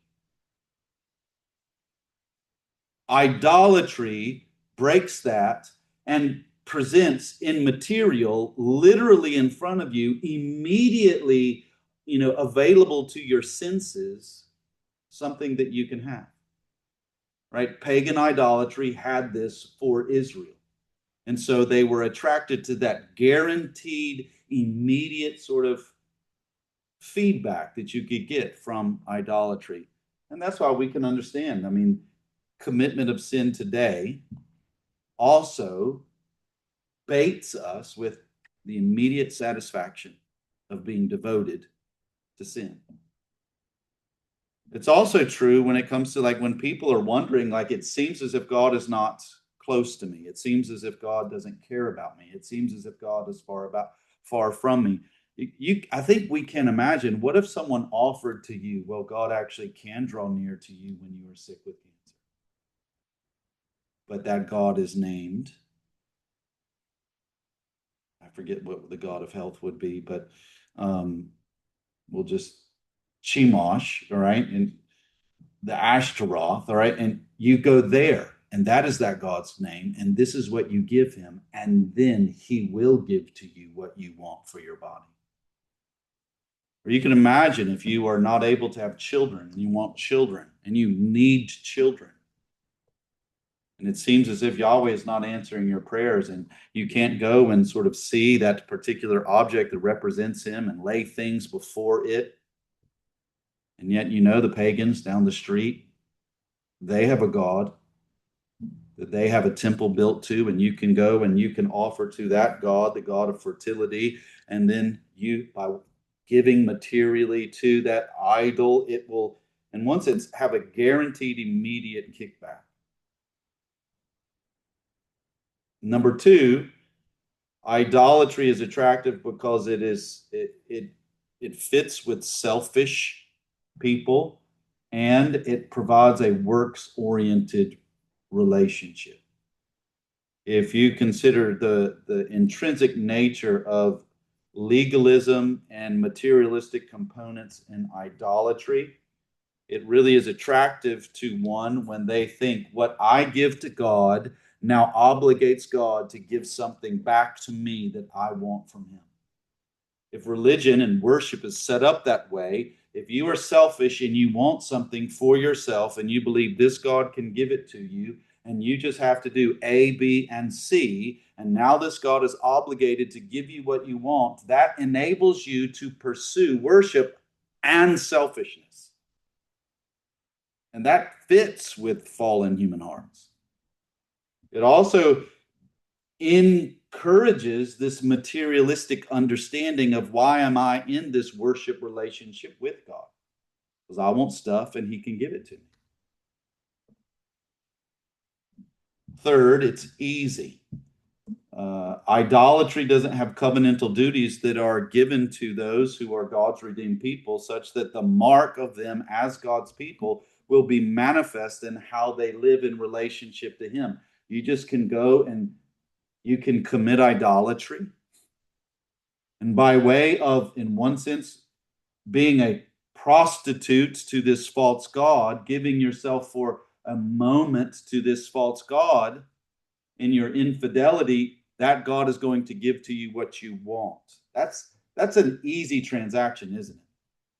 Idolatry breaks that and presents in material, literally in front of you, immediately, available to your senses, something that you can have. Right? Pagan idolatry had this for Israel. And so they were attracted to that guaranteed, immediate sort of feedback that you could get from idolatry. And that's why we can understand. I mean, commitment of sin today also baits us with the immediate satisfaction of being devoted to sin. It's also true when it comes to when people are wondering, it seems as if God is not close to me. It seems as if God doesn't care about me. It seems as if God is far from me. I think we can imagine, what if someone offered to you, well, God actually can draw near to you when you are sick with cancer, but that God is named, I forget what the God of health would be, but we'll just Chemosh, all right, and the Ashtaroth, all right, and you go there, and that is that God's name, and this is what you give him, and then he will give to you what you want for your body. Or you can imagine if you are not able to have children, and you want children, and you need children. And it seems as if Yahweh is not answering your prayers, and you can't go and sort of see that particular object that represents him and lay things before it. And yet, you know, the pagans down the street, they have a God that they have a temple built to, and you can go and you can offer to that God, the God of fertility. And then you, by giving materially to that idol, it will, and once it's have a guaranteed immediate kickback. Number two, idolatry is attractive because it fits with selfish people, and it provides a works-oriented relationship. If you consider the intrinsic nature of legalism and materialistic components in idolatry, it really is attractive to one when they think what I give to God now obligates God to give something back to me that I want from him. If religion and worship is set up that way, if you are selfish and you want something for yourself and you believe this God can give it to you, and you just have to do A, B, and C, and now this God is obligated to give you what you want, that enables you to pursue worship and selfishness. And that fits with fallen human hearts. It also encourages this materialistic understanding of why am I in this worship relationship with God? Because I want stuff and he can give it to me. Third, it's easy. Idolatry doesn't have covenantal duties that are given to those who are God's redeemed people, such that the mark of them as God's people will be manifest in how they live in relationship to him. You just can go and you can commit idolatry. And by way of, in one sense, being a prostitute to this false God, giving yourself for a moment to this false God in your infidelity, that God is going to give to you what you want. That's an easy transaction, isn't it?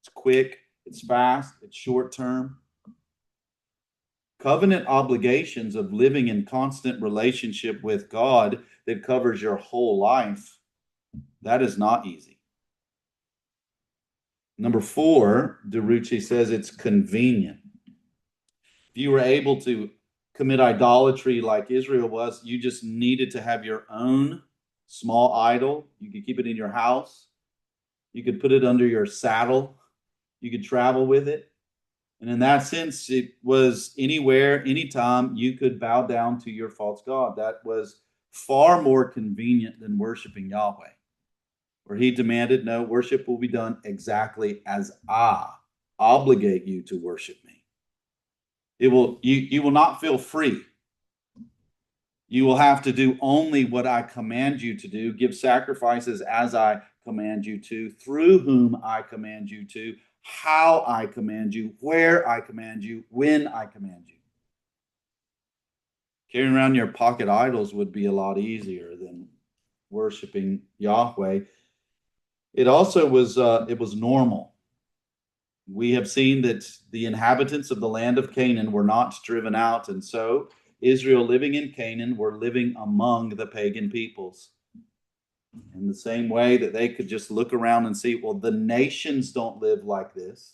It's quick, it's fast, it's short term. Covenant obligations of living in constant relationship with God that covers your whole life, that is not easy. Number four, DeRucci says it's convenient. If you were able to commit idolatry like Israel was, you just needed to have your own small idol. You could keep it in your house. You could put it under your saddle. You could travel with it. And in that sense, it was anywhere, anytime you could bow down to your false God. That was far more convenient than worshiping Yahweh, where he demanded, no, worship will be done exactly as I obligate you to worship me. You will not feel free. You will have to do only what I command you to do, give sacrifices as I command you to, through whom I command you to, how I command you, where I command you, when I command you. Carrying around your pocket idols would be a lot easier than worshiping Yahweh. It also was normal. We have seen that the inhabitants of the land of Canaan were not driven out, and so Israel living in Canaan were living among the pagan peoples. In the same way that they could just look around and see, well, the nations don't live like this.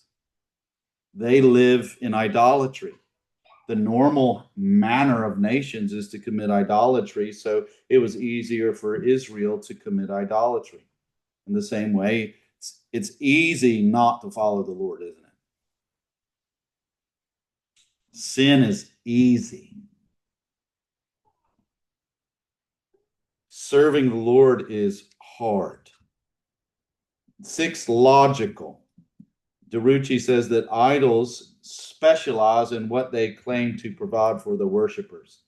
They live in idolatry. The normal manner of nations is to commit idolatry, so it was easier for Israel to commit idolatry. In the same way, it's easy not to follow the Lord, isn't it? Sin is easy. Serving the Lord is hard. 6, logical. DeRucci says that idols specialize in what they claim to provide for the worshipers.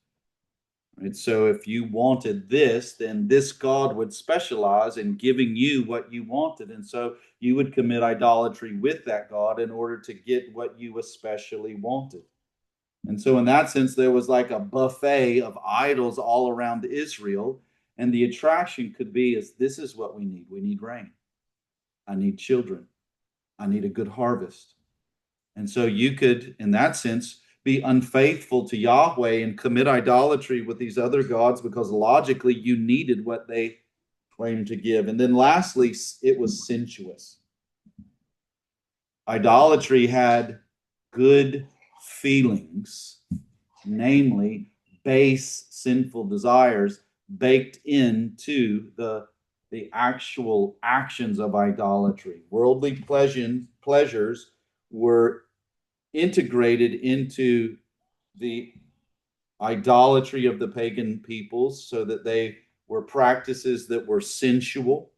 Right? So if you wanted this, then this God would specialize in giving you what you wanted. And so you would commit idolatry with that God in order to get what you especially wanted. And so in that sense, there was like a buffet of idols all around Israel. And the attraction could be is this is what we need. We need rain. I need children. I need a good harvest. And so you could, in that sense, be unfaithful to Yahweh and commit idolatry with these other gods because logically you needed what they claimed to give. And then lastly, it was sensuous. Idolatry had good feelings, namely base sinful desires baked into the actual actions of idolatry. Worldly pleasures were integrated into the idolatry of the pagan peoples so that they were practices that were sensual.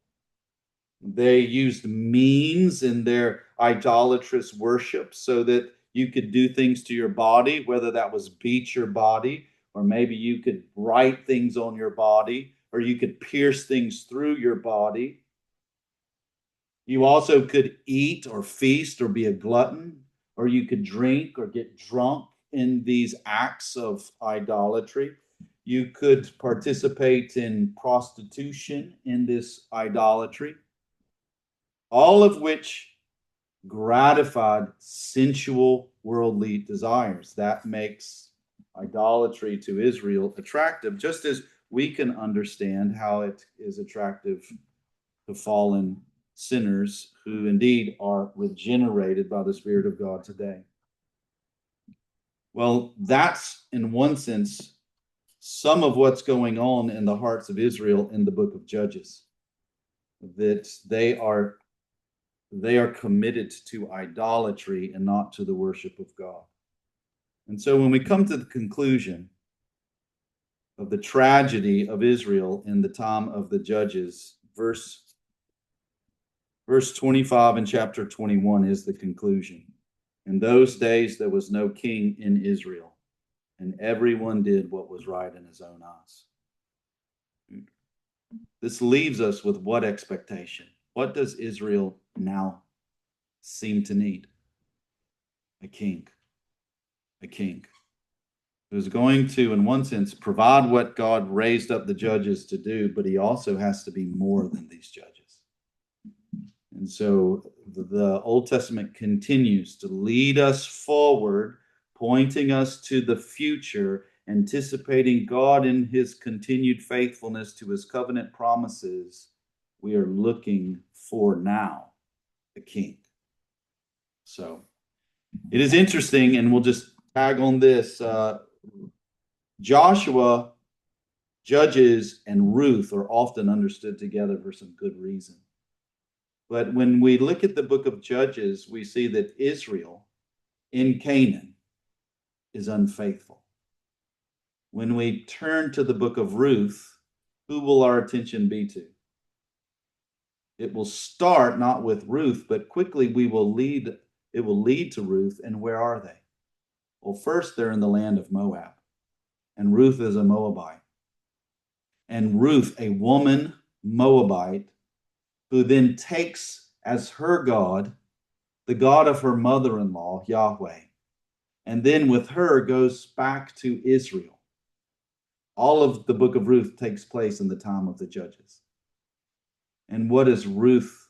They used means in their idolatrous worship so that you could do things to your body, whether that was beat your body, or maybe you could write things on your body, or you could pierce things through your body. You also could eat or feast or be a glutton, or you could drink or get drunk in these acts of idolatry. You could participate in prostitution in this idolatry, all of which gratified sensual worldly desires. That makes idolatry to Israel attractive, just as we can understand how it is attractive to fallen sinners who indeed are regenerated by the Spirit of God today. Well, that's in one sense some of what's going on in the hearts of Israel in the book of Judges, that they are committed to idolatry and not to the worship of God. And so when we come to the conclusion of the tragedy of Israel in the time of the Judges, verse 25 in chapter 21 is the conclusion. In those days there was no king in Israel, and everyone did what was right in his own eyes. This leaves us with what expectation? What does Israel now seem to need? A king. A king who's going to, in one sense, provide what God raised up the judges to do, but he also has to be more than these judges. And so the Old Testament continues to lead us forward, pointing us to the future, anticipating God in his continued faithfulness to his covenant promises. We are looking for now a king. So it is interesting, and we'll just tag on this. Joshua, Judges, and Ruth are often understood together for some good reason. But when we look at the book of Judges, we see that Israel in Canaan is unfaithful. When we turn to the book of Ruth, who will our attention be to? It will start not with Ruth, but quickly it will lead to Ruth. And where are they? Well, first they're in the land of Moab, and Ruth is a Moabite. And Ruth, a woman Moabite, who then takes as her God the God of her mother-in-law, Yahweh, and then with her goes back to Israel. All of the book of Ruth takes place in the time of the Judges. And what is Ruth?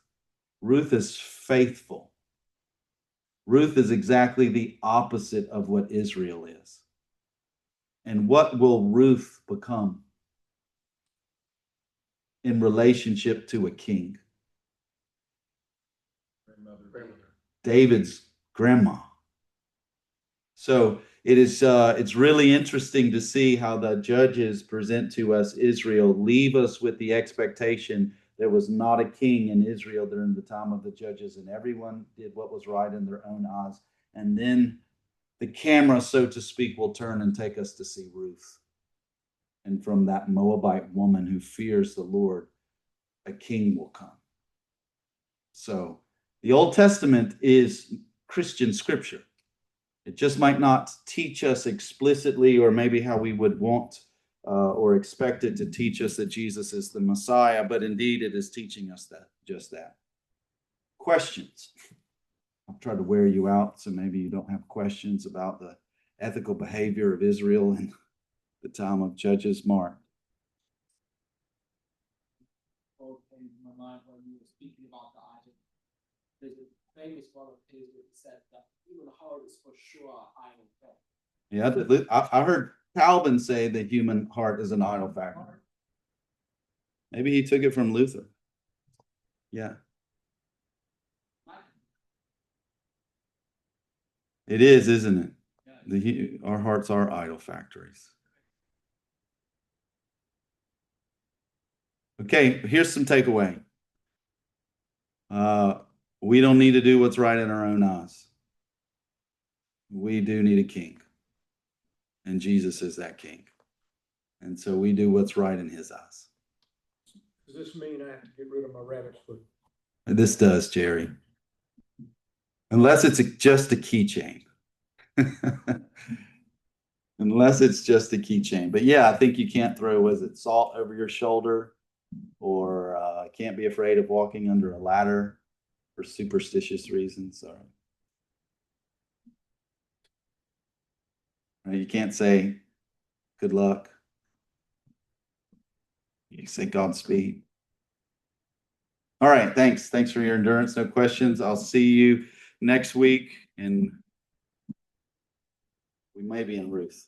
Ruth is faithful. Ruth is exactly the opposite of what Israel is. And what will Ruth become in relationship to a king? David's grandma. So it's really interesting to see how the Judges present to us Israel, leave us with the expectation there was not a king in Israel during the time of the Judges, and everyone did what was right in their own eyes. And then the camera, so to speak, will turn and take us to see Ruth. And from that Moabite woman who fears the Lord, a king will come. So the Old Testament is Christian scripture. It just might not teach us explicitly, or maybe how we would want or expect it to teach us that Jesus is the Messiah, but indeed it is teaching us that, just that. Questions? I'll try to wear you out, so maybe you don't have questions about the ethical behavior of Israel in the time of Judges. Mark. Came to my mind when you were speaking about the idol. There's a famous one of his that said that human heart is for sure an idol thing. Yeah, I heard Calvin say the human heart is an idol factor. Maybe he took it from Luther. Yeah. It is, isn't it? Our hearts are idol factories. Okay, here's some takeaway. We don't need to do what's right in our own eyes. We do need a king. And Jesus is that king. And so we do what's right in his eyes. Does this mean I have to get rid of my rabbit's foot? This does, Jerry. Unless it's just a keychain. Unless it's just a keychain. But yeah, I think you can't throw, was it salt over your shoulder? Or can't be afraid of walking under a ladder for superstitious reasons. Or you can't say good luck. You say Godspeed. All right, thanks. Thanks for your endurance. No questions. I'll see you next week, and we may be in Ruth.